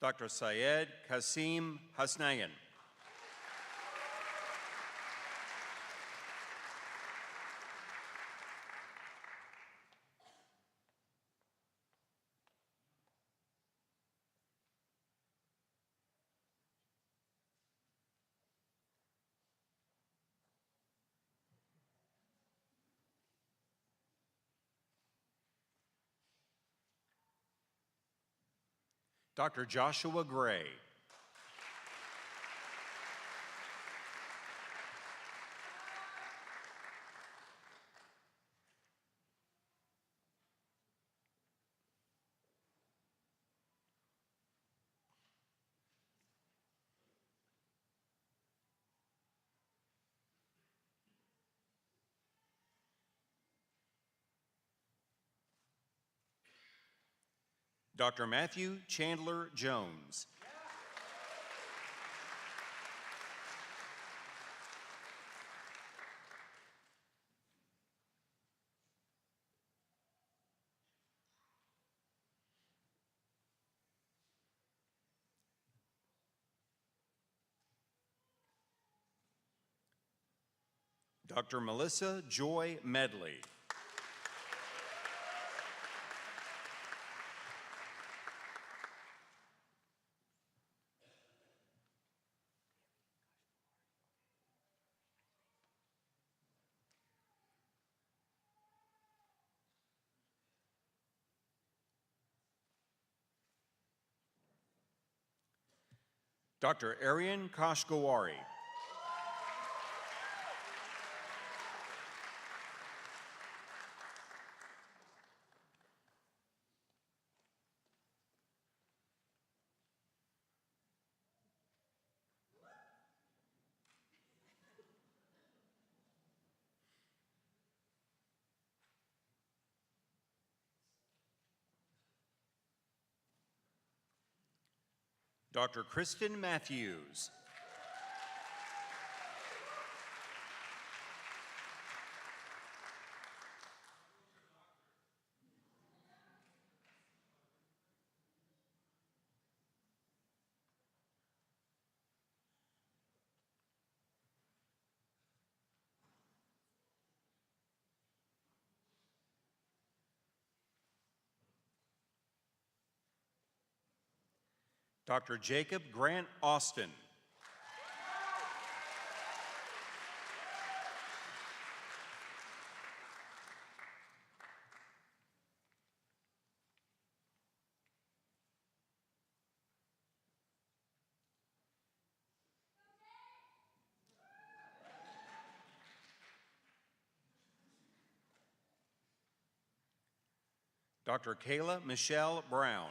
Dr. Syed Kasim Hasnayan. Dr. Joshua Gray. Dr. Matthew Chandler Jones. Dr. Melissa Joy Medley. Dr. Aryan Kashgawari. Dr. Kristen Matthews. Dr. Jacob Grant Austin. Dr. Kayla Michelle Brown.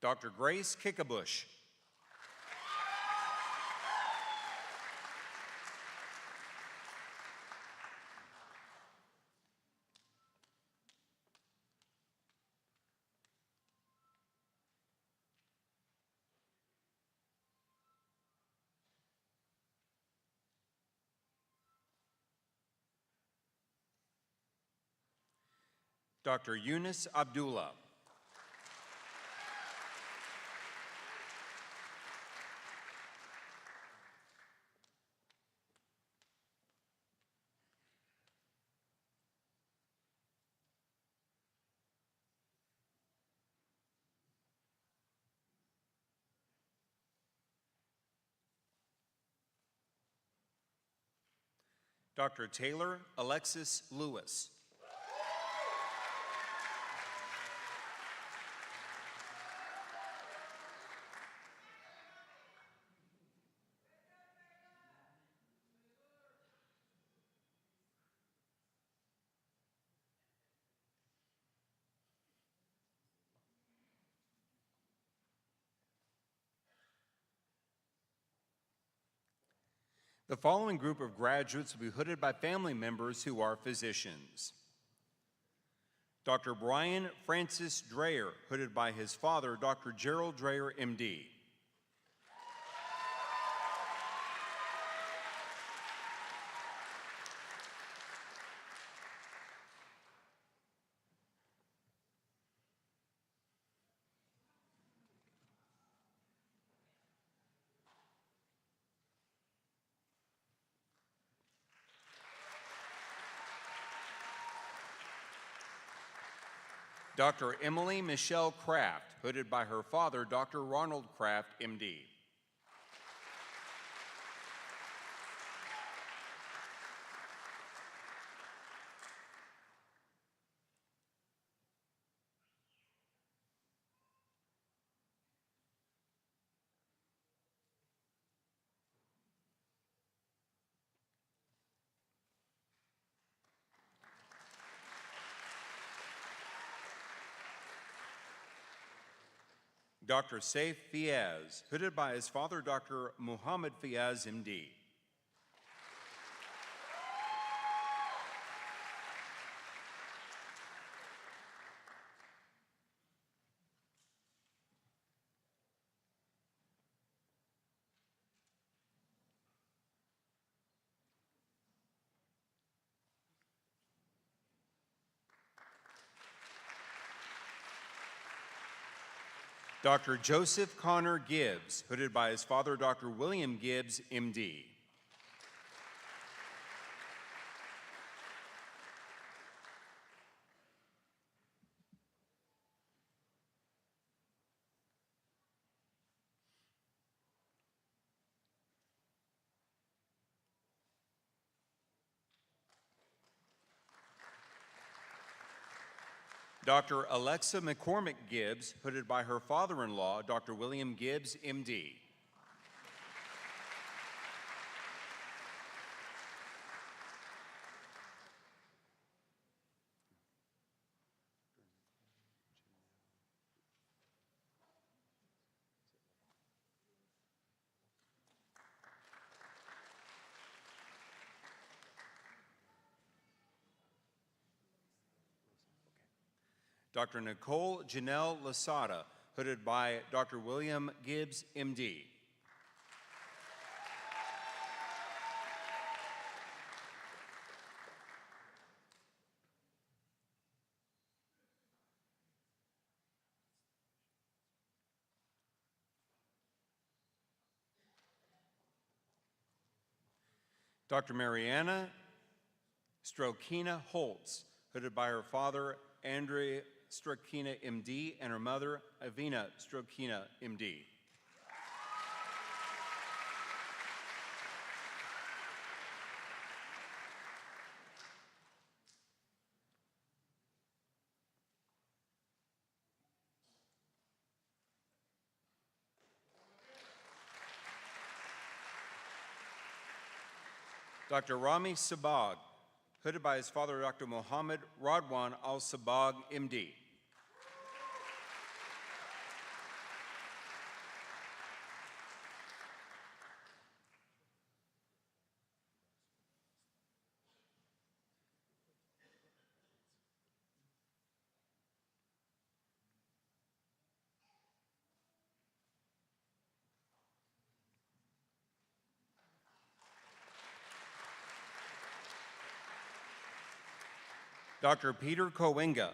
Dr. Grace Kickabush. Dr. Yunus Abdullah. Dr. Taylor Alexis Lewis. The following group of graduates will be hooded by family members who are physicians. Dr. Brian Francis Dreyer, hooded by his father, Dr. Gerald Dreyer, MD. Dr. Emily Michelle Kraft, hooded by her father, Dr. Ronald Kraft, MD. Dr. Saif Fiaz, hooded by his father, Dr. Muhammad Fiaz, MD. Dr. Joseph Connor Gibbs, hooded by his father, Dr. William Gibbs, MD. Dr. Alexa McCormick Gibbs, hooded by her father-in-law, Dr. William Gibbs, MD. Dr. Nicole Janelle Lasada, hooded by Dr. William Gibbs, MD. Dr. Mariana Strokina Holtz, hooded by her father, Andre Strokina, MD, and her mother, Avina Strokina, MD. Dr. Rami Sabag, hooded by his father, Dr. Mohammed Radwan Al-Sabag, MD. Dr. Peter Kowenga,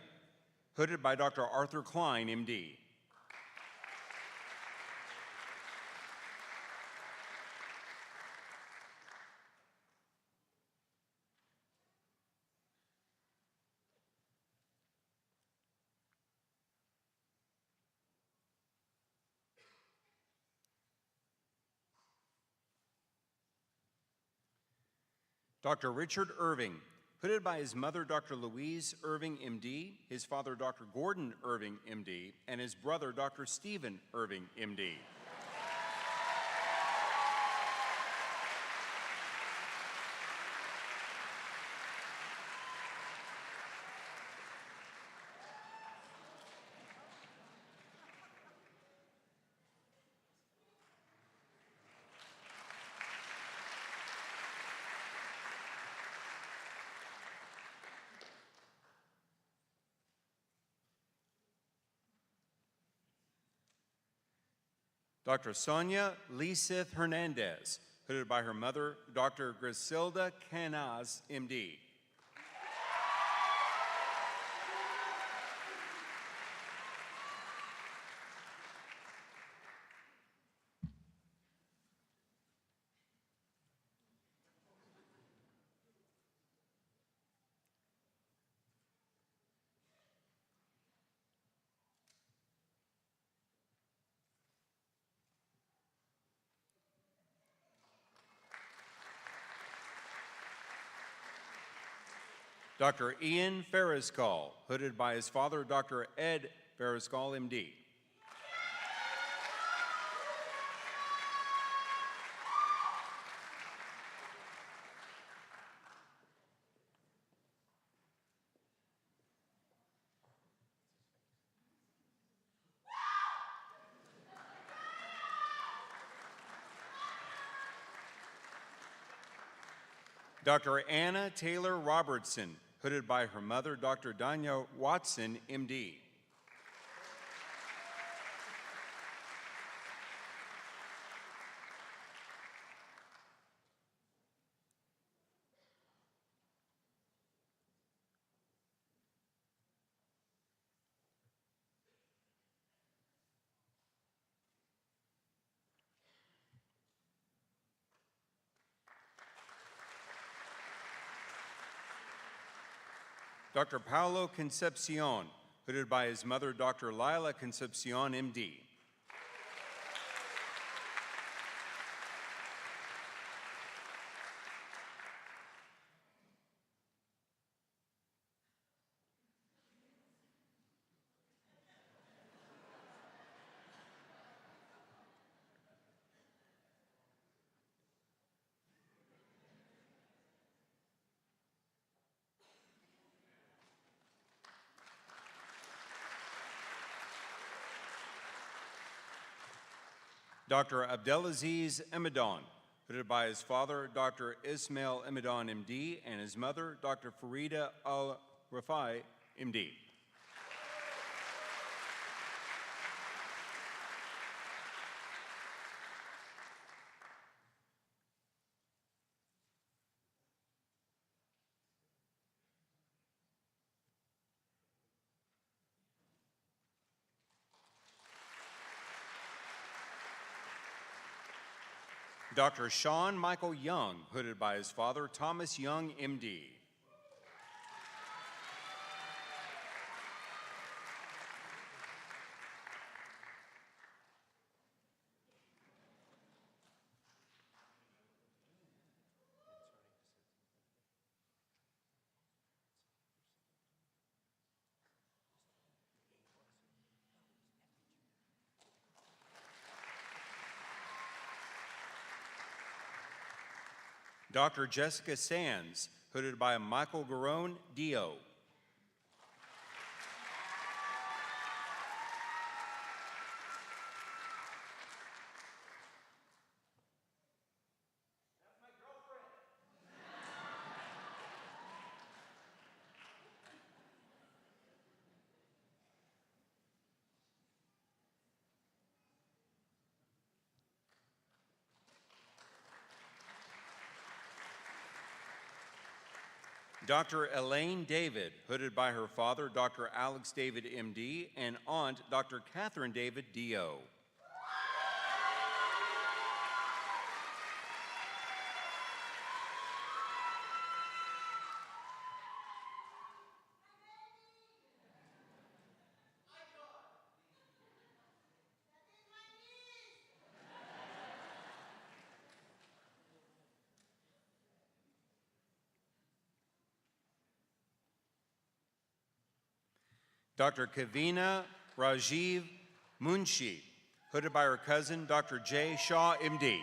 hooded by Dr. Arthur Klein, MD. Dr. Richard Irving, hooded by his mother, Dr. Louise Irving, MD, his father, Dr. Gordon Irving, MD, and his brother, Dr. Stephen Irving, MD. Dr. Sonia Lisith Hernandez, hooded by her mother, Dr. Griselda Canaz, MD. Dr. Ian Ferriscall, hooded by his father, Dr. Ed Ferriscall, MD. Dr. Anna Taylor Robertson, hooded by her mother, Dr. Danya Watson, MD. Dr. Paulo Concepcion, hooded by his mother, Dr. Lila Concepcion, MD. Dr. Abdelaziz Emidan, hooded by his father, Dr. Ismail Emidan, MD, and his mother, Dr. Farida Al-Rafai, MD. Dr. Sean Michael Young, hooded by his father, Thomas Young, MD. Dr. Jessica Sands, hooded by Michael Garone, DO. Dr. Elaine David, hooded by her father, Dr. Alex David, MD, and aunt, Dr. Catherine David, DO. Dr. Kavina Rajiv Munshi, hooded by her cousin, Dr. J. Shaw, MD.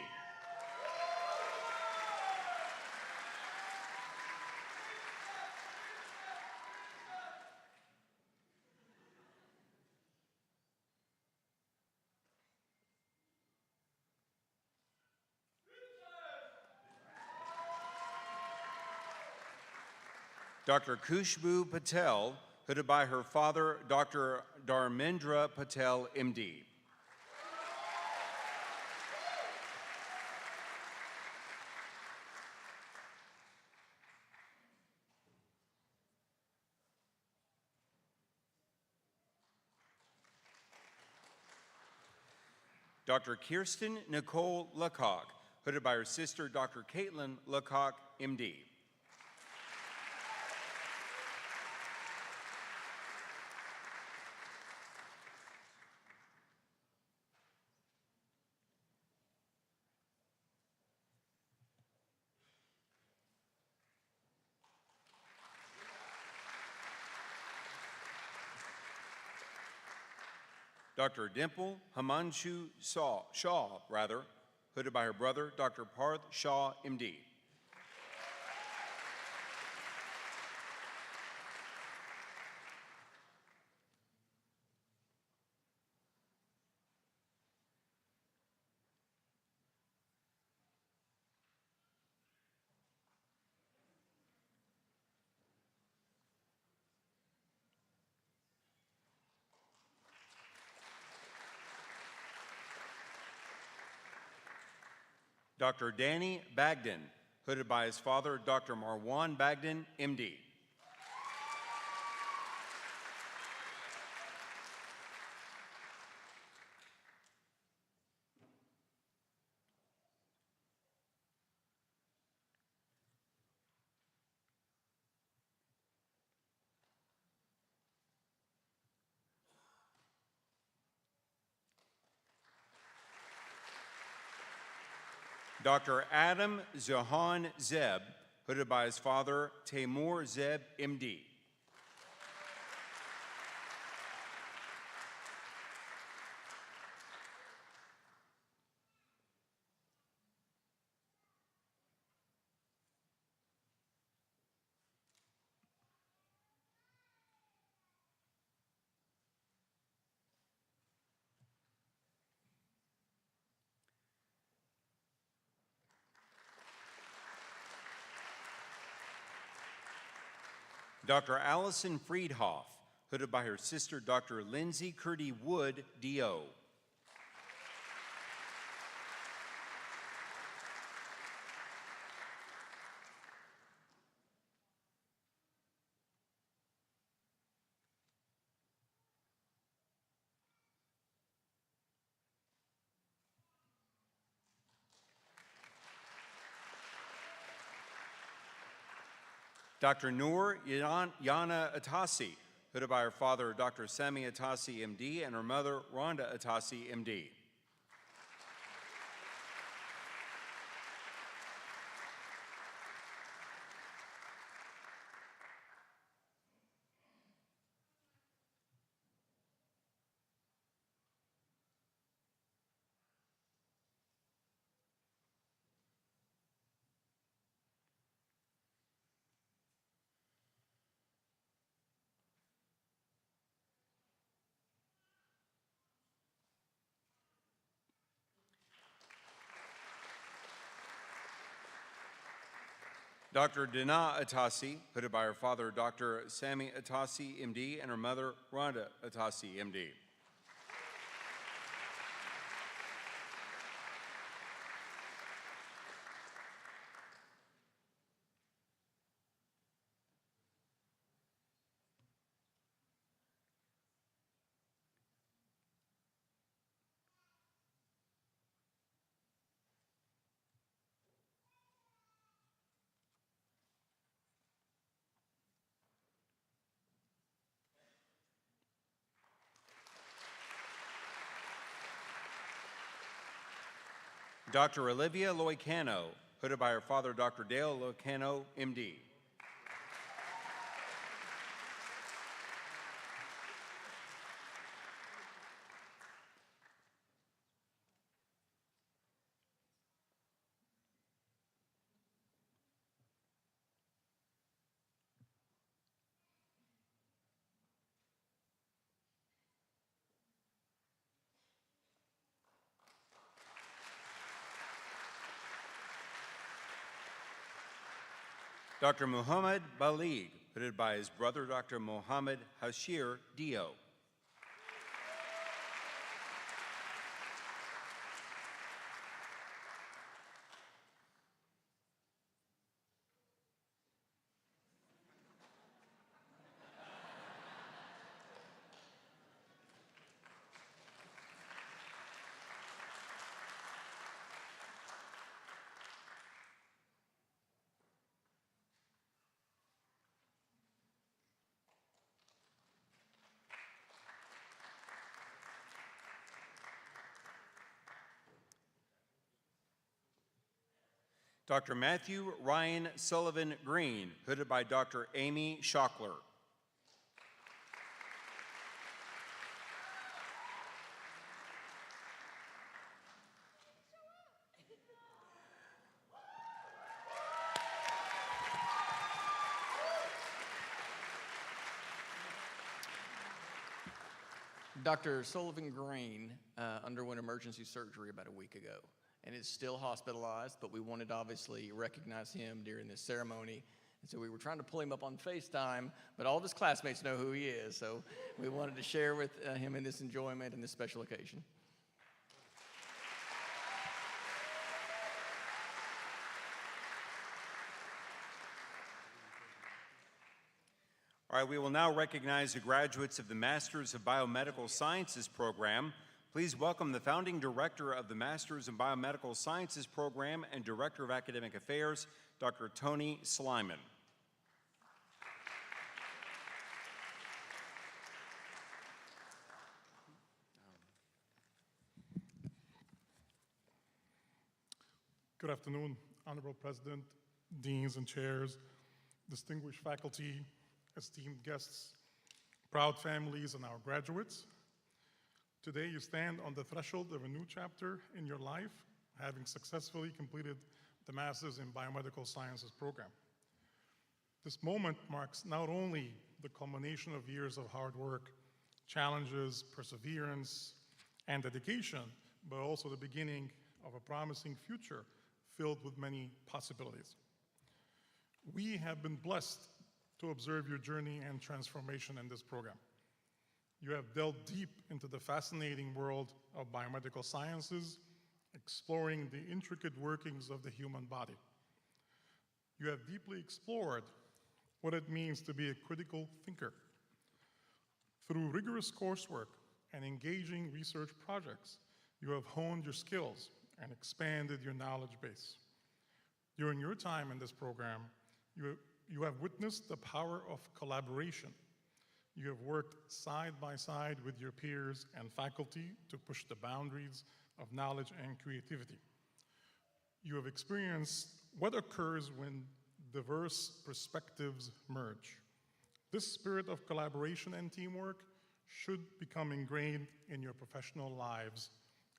Dr. Kushbu Patel, hooded by her father, Dr. Dharmendra Patel, MD. Dr. Kirsten Nicole Lecoq, hooded by her sister, Dr. Caitlin Lecoq, MD. Dr. Dimple Himanshu Shaw, hooded by her brother, Dr. Parth Shaw, MD. Dr. Danny Bagden, hooded by his father, Dr. Marwan Bagden, MD. Dr. Adam Zahan Zeb, hooded by his father, Taimur Zeb, MD. Dr. Allison Friedhoff, hooded by her sister, Dr. Lindsay Curdy Wood, DO. Dr. Noor Yana Atasi, hooded by her father, Dr. Sami Atasi, MD, and her mother, Rhonda Atasi, MD. Dr. Dana Atasi, hooded by her father, Dr. Sami Atasi, MD, and her mother, Rhonda Atasi, MD. Dr. Olivia Loicano, hooded by her father, Dr. Dale Loicano, MD. Dr. Muhammad Balig, hooded by his brother, Dr. Mohammed Hashir, DO. Dr. Matthew Ryan Sullivan Green, hooded by Dr. Amy Schockler. Dr. Sullivan Green underwent emergency surgery about a week ago and is still hospitalized, but we wanted to obviously recognize him during this ceremony. And so we were trying to pull him up on FaceTime, but all of his classmates know who he is, so we wanted to share with him in this enjoyment and this special occasion. All right, we will now recognize the graduates of the Masters of Biomedical Sciences program. Please welcome the founding director of the Masters in Biomedical Sciences program and Director of Academic Affairs, Dr. Tony Slyman. Good afternoon, Honorable President, Deans and Chairs, distinguished faculty, esteemed guests, proud families, and our graduates. Today you stand on the threshold of a new chapter in your life, having successfully completed the Masters in Biomedical Sciences program. This moment marks not only the culmination of years of hard work, challenges, perseverance, and dedication, but also the beginning of a promising future filled with many possibilities. We have been blessed to observe your journey and transformation in this program. You have delved deep into the fascinating world of biomedical sciences, exploring the intricate workings of the human body. You have deeply explored what it means to be a critical thinker. Through rigorous coursework and engaging research projects, you have honed your skills and expanded your knowledge base. During your time in this program, you have witnessed the power of collaboration. You have worked side by side with your peers and faculty to push the boundaries of knowledge and creativity. You have experienced what occurs when diverse perspectives merge. This spirit of collaboration and teamwork should become ingrained in your professional lives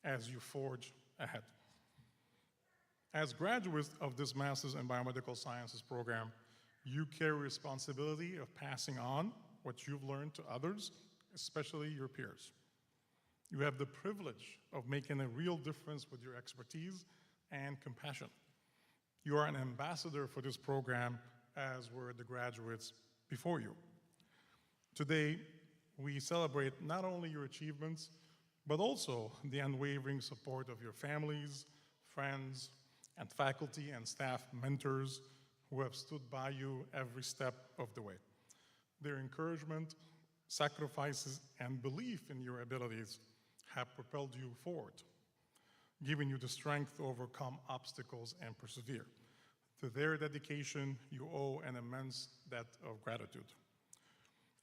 as you forge ahead. As graduates of this Masters in Biomedical Sciences program, you carry responsibility of passing on what you've learned to others, especially your peers. You have the privilege of making a real difference with your expertise and compassion. You are an ambassador for this program, as were the graduates before you. Today, we celebrate not only your achievements, but also the unwavering support of your families, friends, and faculty and staff mentors who have stood by you every step of the way. Their encouragement, sacrifices, and belief in your abilities have propelled you forward, giving you the strength to overcome obstacles and persevere. To their dedication, you owe an immense debt of gratitude.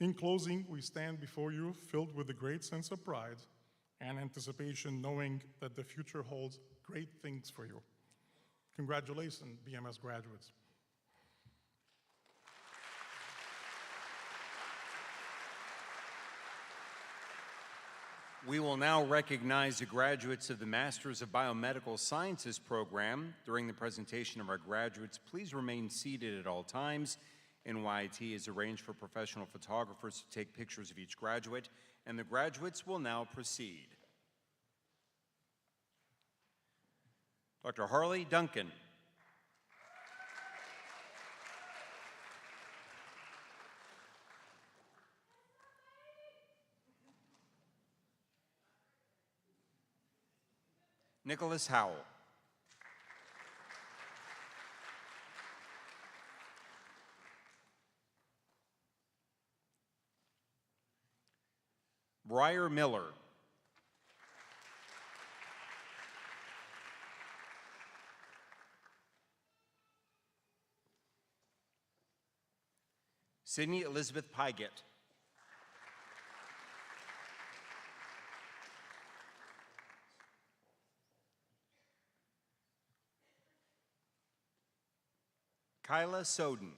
In closing, we stand before you filled with a great sense of pride and anticipation, knowing that the future holds great things for you. Congratulations, BMS graduates. We will now recognize the graduates of the Masters of Biomedical Sciences program. During the presentation of our graduates, please remain seated at all times. NYIT has arranged for professional photographers to take pictures of each graduate, and the graduates will now proceed. Dr. Harley Duncan. Nicholas Howell. Briar Miller. Sydney Elizabeth Pygett. Kyla Soden.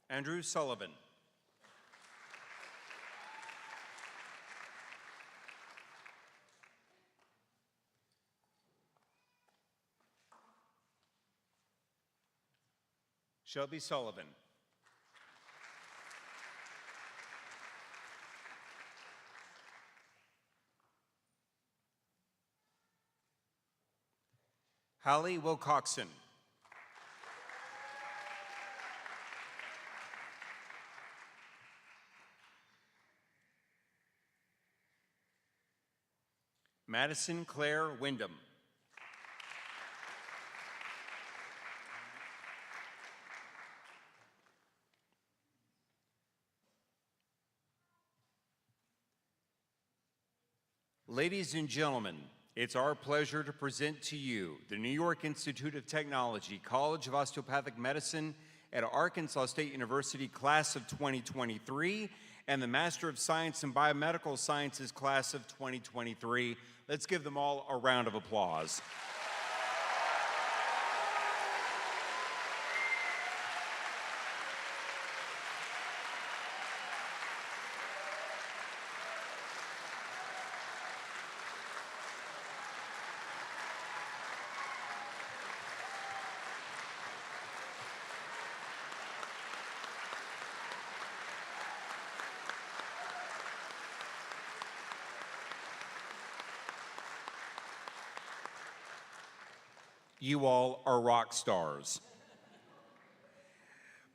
Andrew Sullivan. Shelby Sullivan. Hallie Wilcoxon. Madison Claire Wyndham. Ladies and gentlemen, it's our pleasure to present to you the New York Institute of Technology College of Osteopathic Medicine at Arkansas State University class of 2023 and the Master of Science in Biomedical Sciences class of 2023. Let's give them all a round of applause. You all are rock stars.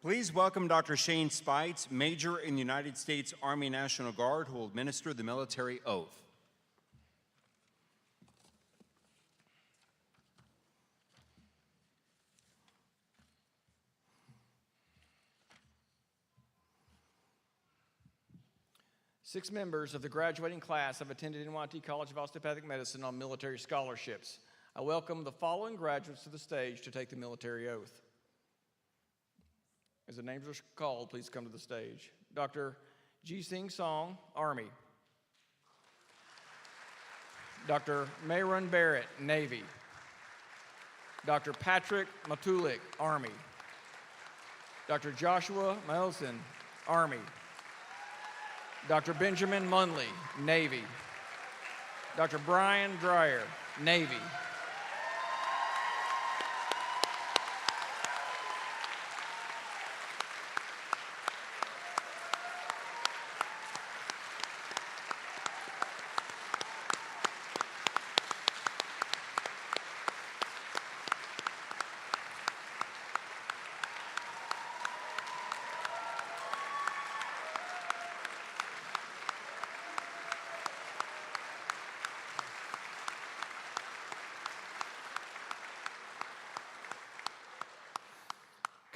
Please welcome Dr. Shane Spites, Major in the United States Army National Guard, who will administer the military oath. Six members of the graduating class have attended NYIT College of Osteopathic Medicine on military scholarships. I welcome the following graduates to the stage to take the military oath. As the names are called, please come to the stage. Dr. Ji-Sing Song, Army. Dr. Mayron Barrett, Navy. Dr. Patrick Matulik, Army. Dr. Joshua Mielson, Army. Dr. Benjamin Munley, Navy. Dr. Brian Dreyer, Navy.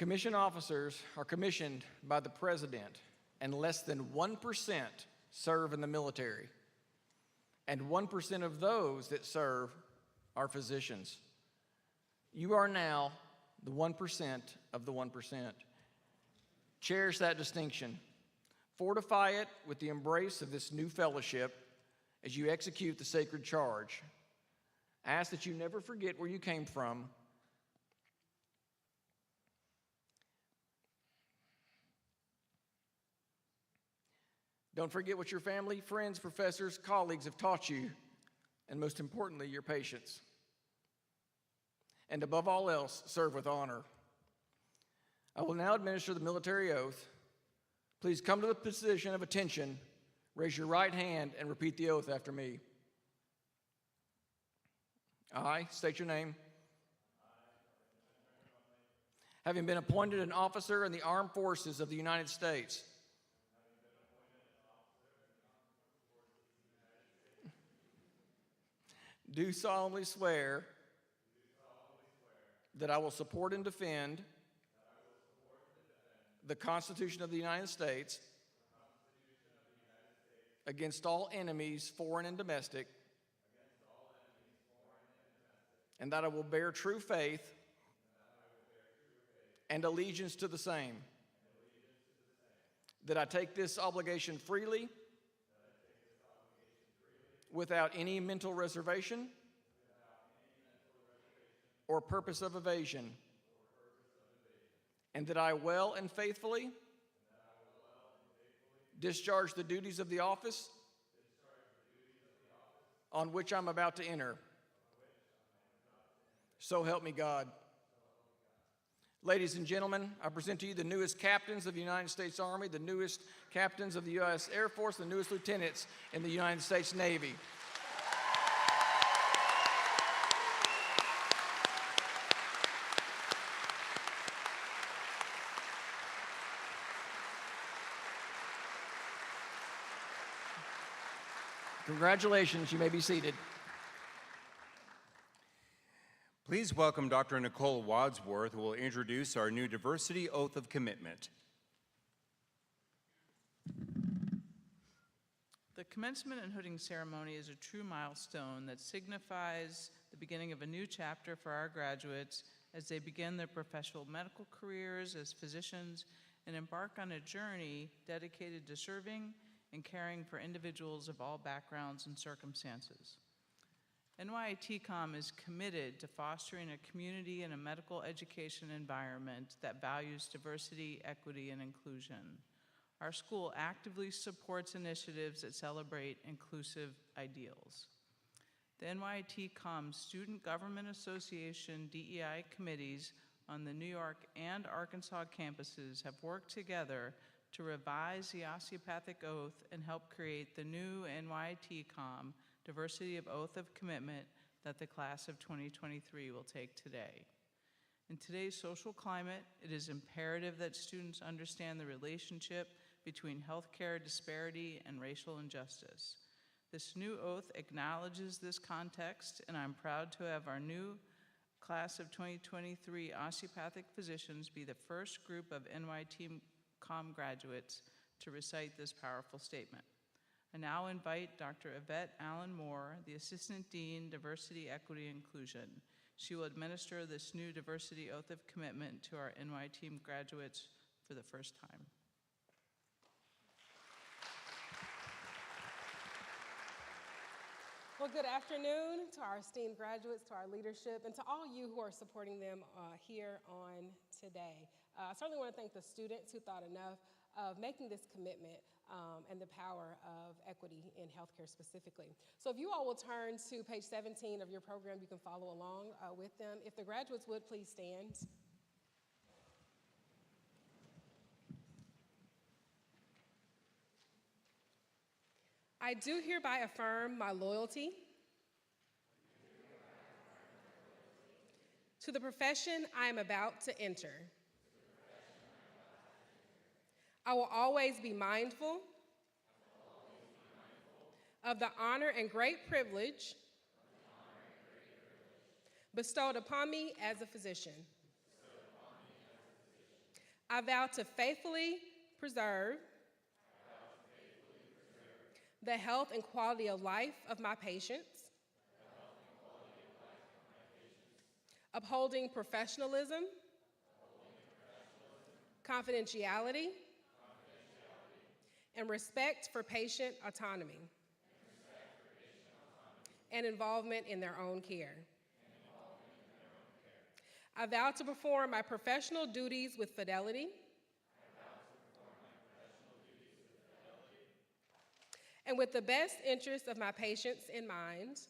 Commission officers are commissioned by the President, and less than 1% serve in the military. And 1% of those that serve are physicians. You are now the 1% of the 1%. Cherish that distinction. Fortify it with the embrace of this new fellowship as you execute the sacred charge. Ask that you never forget where you came from. Don't forget what your family, friends, professors, colleagues have taught you, and most importantly, your patients. And above all else, serve with honor. I will now administer the military oath. Please come to the position of attention, raise your right hand, and repeat the oath after me. I state your name. Having been appointed an officer in the Armed Forces of the United States, do solemnly swear that I will support and defend the Constitution of the United States against all enemies, foreign and domestic, and that I will bear true faith and allegiance to the same that I take this obligation freely without any mental reservation or purpose of evasion, and that I well and faithfully discharge the duties of the office on which I'm about to enter. So help me God. Ladies and gentlemen, I present to you the newest captains of the United States Army, the newest captains of the U.S. Air Force, the newest lieutenants in the United States Navy. Congratulations, you may be seated. Please welcome Dr. Nicole Wadsworth, who will introduce our new Diversity Oath of Commitment. The commencement and hooding ceremony is a true milestone that signifies the beginning of a new chapter for our graduates as they begin their professional medical careers as physicians and embark on a journey dedicated to serving and caring for individuals of all backgrounds and circumstances. NYITCOM is committed to fostering a community and a medical education environment that values diversity, equity, and inclusion. Our school actively supports initiatives that celebrate inclusive ideals. The NYITCOM Student Government Association DEI committees on the New York and Arkansas campuses have worked together to revise the Osteopathic Oath and help create the new NYITCOM Diversity of Oath of Commitment that the class of 2023 will take today. In today's social climate, it is imperative that students understand the relationship between healthcare disparity and racial injustice. This new oath acknowledges this context, and I'm proud to have our new class of 2023 osteopathic physicians be the first group of NYITCOM graduates to recite this powerful statement. I now invite Dr. Yvette Allen Moore, the Assistant Dean, Diversity, Equity, Inclusion. She will administer this new Diversity Oath of Commitment to our NYITCOM graduates for the first time. Well, good afternoon to our esteemed graduates, to our leadership, and to all you who are supporting them here on today. I certainly want to thank the students who thought enough of making this commitment and the power of equity in healthcare specifically. So if you all will turn to page 17 of your program, you can follow along with them. If the graduates would please stand. I do hereby affirm my loyalty to the profession I am about to enter. I will always be mindful of the honor and great privilege bestowed upon me as a physician. I vow to faithfully preserve the health and quality of life of my patients, upholding professionalism, confidentiality, and respect for patient autonomy and involvement in their own care. I vow to perform my professional duties with fidelity and with the best interests of my patients in mind.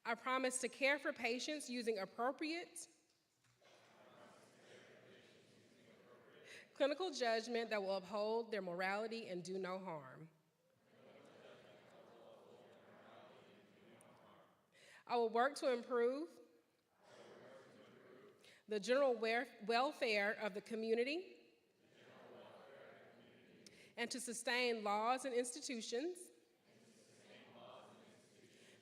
I promise to care for patients using appropriate clinical judgment that will uphold their morality and do no harm. I will work to improve the general welfare of the community and to sustain laws and institutions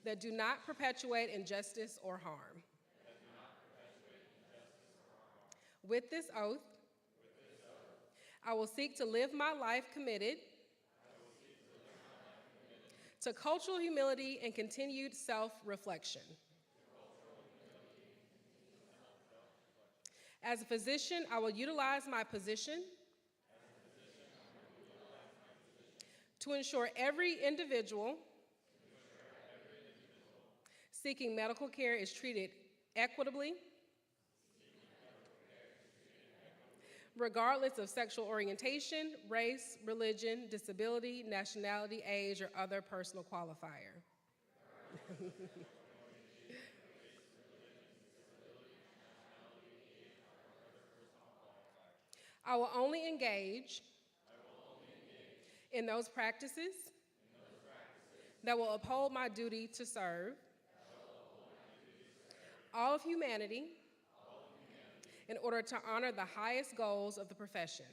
that do not perpetuate injustice or harm. With this oath, I will seek to live my life committed to cultural humility and continued self-reflection. As a physician, I will utilize my position to ensure every individual seeking medical care is treated equitably, regardless of sexual orientation, race, religion, disability, nationality, age, or other personal qualifier. I will only engage in those practices that will uphold my duty to serve all of humanity in order to honor the highest goals of the profession.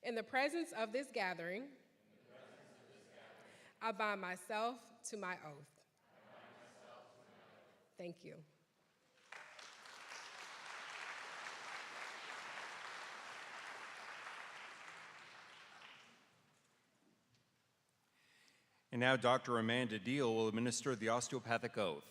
In the presence of this gathering, I bind myself to my oath. Thank you. And now Dr. Amanda Deal will administer the osteopathic oath.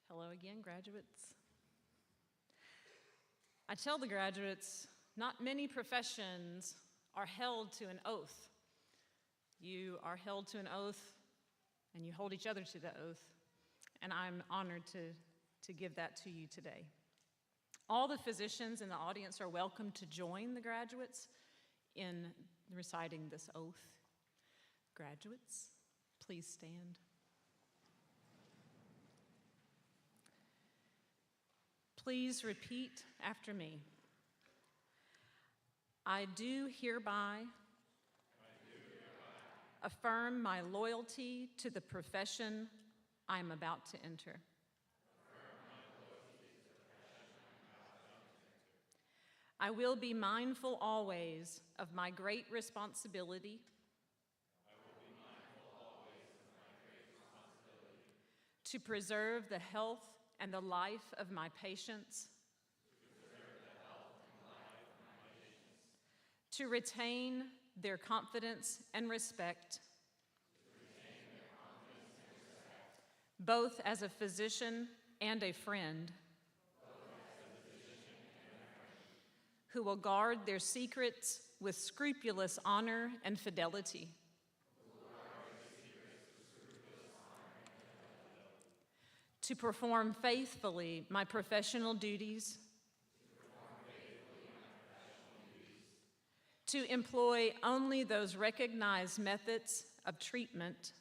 Hello again, graduates. I tell the graduates, not many professions are held to an oath. You are held to an oath, and you hold each other to the oath, and I'm honored to give that to you today. All the physicians in the audience are welcome to join the graduates in reciting this oath. Graduates, please stand. Please repeat after me. I do hereby affirm my loyalty to the profession I am about to enter. I will be mindful always of my great responsibility to preserve the health and the life of my patients, to retain their confidence and respect, both as a physician and a friend, who will guard their secrets with scrupulous honor and fidelity, to perform faithfully my professional duties, to employ only those recognized methods of treatment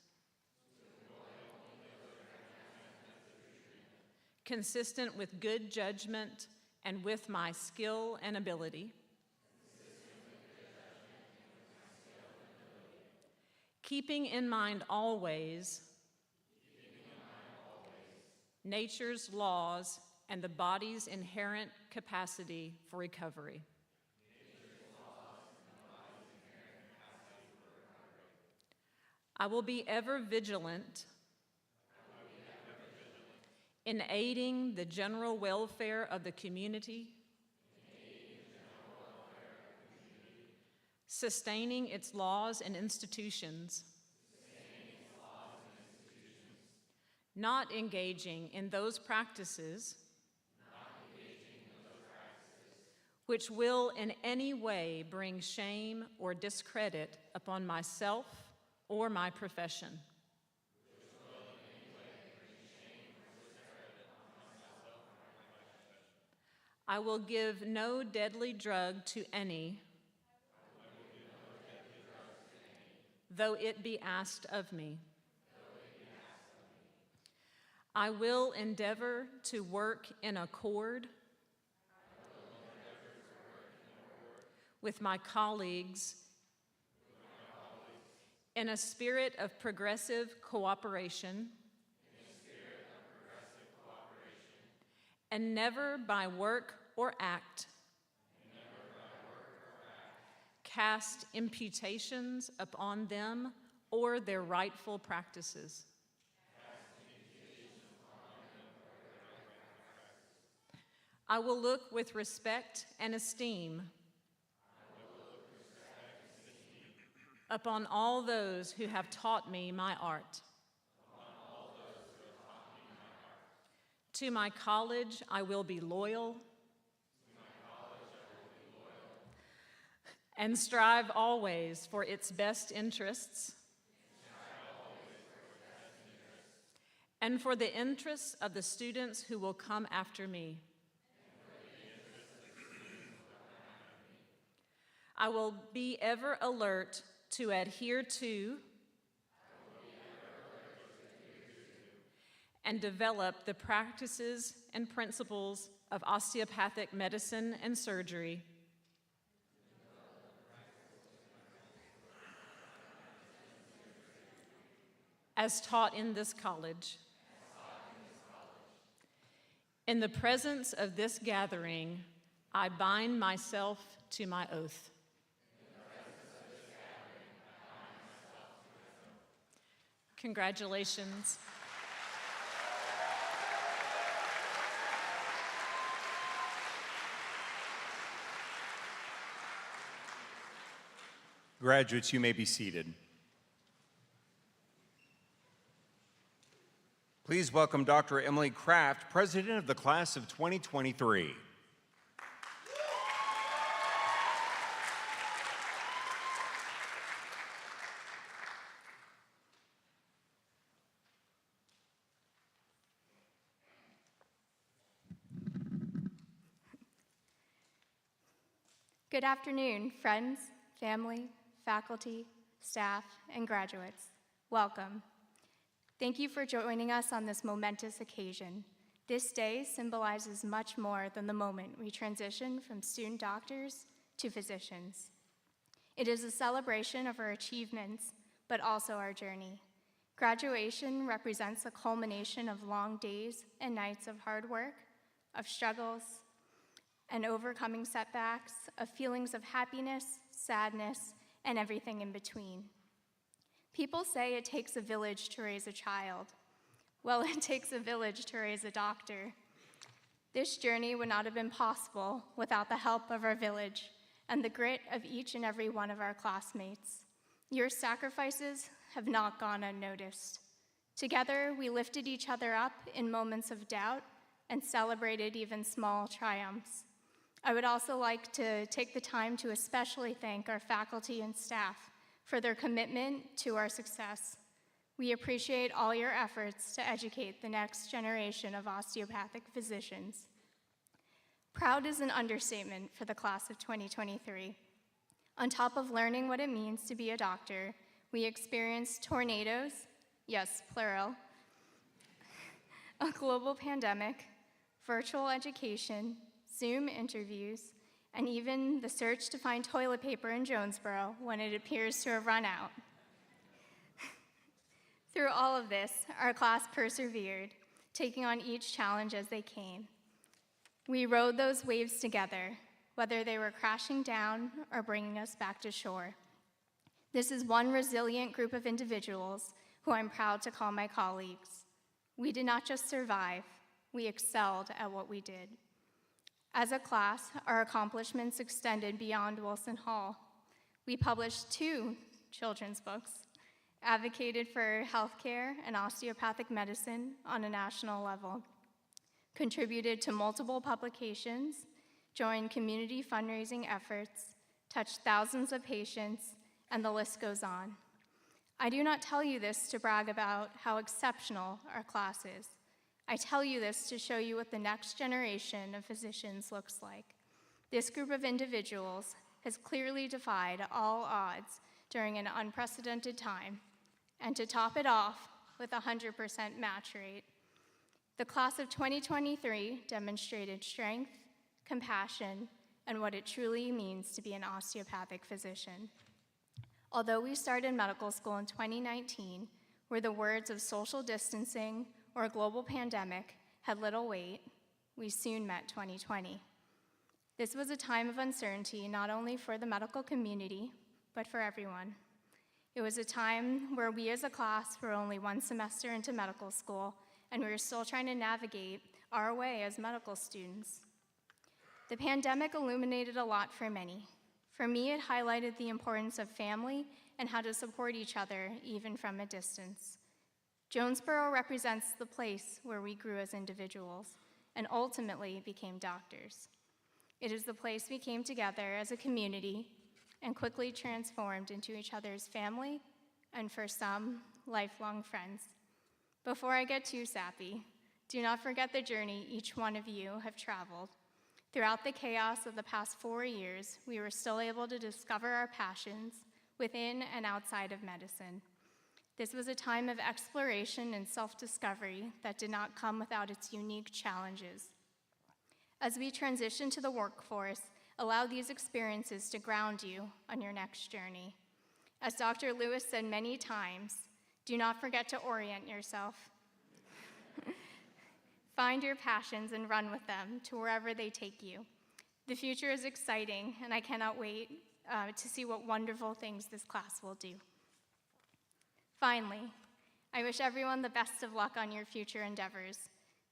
consistent with good judgment and with my skill and ability, keeping in mind always nature's laws and the body's inherent capacity for recovery. I will be ever vigilant in aiding the general welfare of the community, sustaining its laws and institutions, not engaging in those practices which will in any way bring shame or discredit upon myself or my profession. I will give no deadly drug to any, though it be asked of me. I will endeavor to work in accord with my colleagues in a spirit of progressive cooperation, and never by work or act cast imputations upon them or their rightful practices. I will look with respect and esteem upon all those who have taught me my art. To my college, I will be loyal and strive always for its best interests and for the interests of the students who will come after me. I will be ever alert to adhere to and develop the practices and principles of osteopathic medicine and surgery as taught in this college. In the presence of this gathering, I bind myself to my oath. Congratulations. Graduates, you may be seated. Please welcome Dr. Emily Kraft, President of the Class of 2023. Good afternoon, friends, family, faculty, staff, and graduates. Welcome. Thank you for joining us on this momentous occasion. This day symbolizes much more than the moment we transition from student doctors to physicians. It is a celebration of our achievements, but also our journey. Graduation represents a culmination of long days and nights of hard work, of struggles, and overcoming setbacks, of feelings of happiness, sadness, and everything in between. People say it takes a village to raise a child. Well, it takes a village to raise a doctor. This journey would not have been possible without the help of our village and the grit of each and every one of our classmates. Your sacrifices have not gone unnoticed. Together, we lifted each other up in moments of doubt and celebrated even small triumphs. I would also like to take the time to especially thank our faculty and staff for their commitment to our success. We appreciate all your efforts to educate the next generation of osteopathic physicians. Proud is an understatement for the class of 2023. On top of learning what it means to be a doctor, we experienced tornadoes, yes, plural, a global pandemic, virtual education, Zoom interviews, and even the search to find toilet paper in Jonesboro when it appears to have run out. Through all of this, our class persevered, taking on each challenge as they came. We rode those waves together, whether they were crashing down or bringing us back to shore. This is one resilient group of individuals who I'm proud to call my colleagues. We did not just survive, we excelled at what we did. As a class, our accomplishments extended beyond Wilson Hall. We published 2 children's books, advocated for healthcare and osteopathic medicine on a national level, contributed to multiple publications, joined community fundraising efforts, touched thousands of patients, and the list goes on. I do not tell you this to brag about how exceptional our class is. I tell you this to show you what the next generation of physicians looks like. This group of individuals has clearly defied all odds during an unprecedented time, and to top it off with a 100% match rate. The class of 2023 demonstrated strength, compassion, and what it truly means to be an osteopathic physician. Although we started medical school in 2019, where the words of social distancing or a global pandemic had little weight, we soon met 2020. This was a time of uncertainty not only for the medical community, but for everyone. It was a time where we as a class were only 1 semester into medical school, and we were still trying to navigate our way as medical students. The pandemic illuminated a lot for many. For me, it highlighted the importance of family and how to support each other, even from a distance. Jonesboro represents the place where we grew as individuals and ultimately became doctors. It is the place we came together as a community and quickly transformed into each other's family and, for some, lifelong friends. Before I get too sappy, do not forget the journey each one of you have traveled. Throughout the chaos of the past 4 years, we were still able to discover our passions within and outside of medicine. This was a time of exploration and self-discovery that did not come without its unique challenges. As we transition to the workforce, allow these experiences to ground you on your next journey. As Dr. Lewis said many times, do not forget to orient yourself. Find your passions and run with them to wherever they take you. The future is exciting, and I cannot wait to see what wonderful things this class will do. Finally, I wish everyone the best of luck on your future endeavors.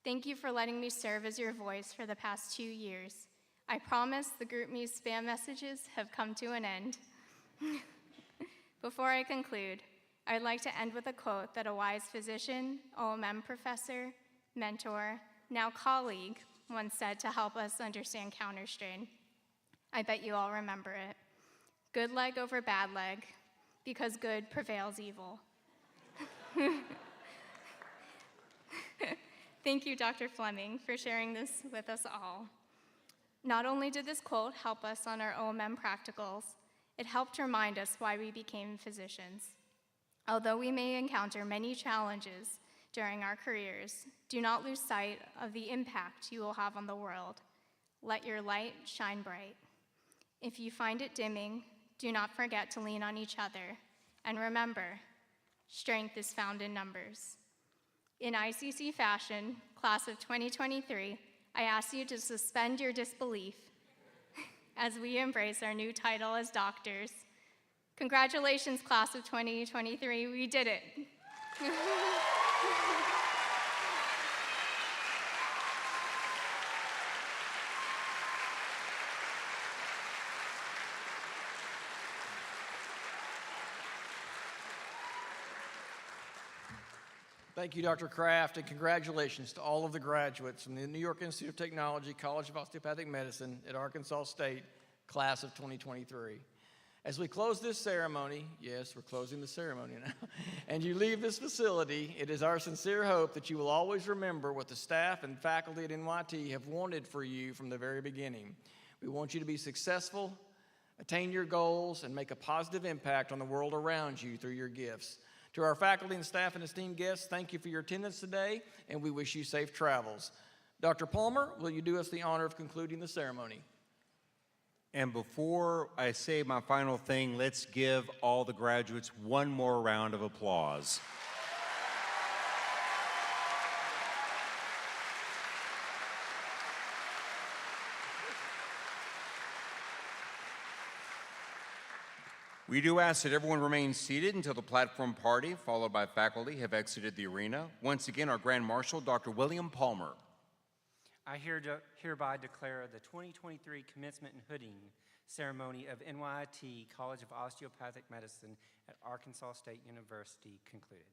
Thank you for letting me serve as your voice for the past 2 years. I promise the GroupMe spam messages have come to an end. Before I conclude, I'd like to end with a quote that a wise physician, OMM professor, mentor, now colleague, once said to help us understand counterstrain. I bet you all remember it. Good leg over bad leg, because good prevails evil. Thank you, Dr. Fleming, for sharing this with us all. Not only did this quote help us on our OMM practicals, it helped remind us why we became physicians. Although we may encounter many challenges during our careers, do not lose sight of the impact you will have on the world. Let your light shine bright. If you find it dimming, do not forget to lean on each other. And remember, strength is found in numbers. In ICC fashion, class of 2023, I ask you to suspend your disbelief as we embrace our new title as doctors. Congratulations, class of 2023, we did it. Thank you, Dr. Kraft, and congratulations to all of the graduates from the New York Institute of Technology, College of Osteopathic Medicine at Arkansas State, class of 2023. As we close this ceremony, yes, we're closing the ceremony now, and you leave this facility, it is our sincere hope that you will always remember what the staff and faculty at NYT have wanted for you from the very beginning. We want you to be successful, attain your goals, and make a positive impact on the world around you through your gifts. To our faculty and staff and esteemed guests, thank you for your attendance today, and we wish you safe travels. Dr. Palmer, will you do us the honor of concluding the ceremony? And before I say my final thing, let's give all the graduates one more round of applause. We do ask that everyone remain seated until the platform party, followed by faculty, have exited the arena. Once again, our Grand Marshal, Dr. William Palmer. I hereby declare the 2023 commencement and hooding ceremony of NYIT College of Osteopathic Medicine at Arkansas State University concluded.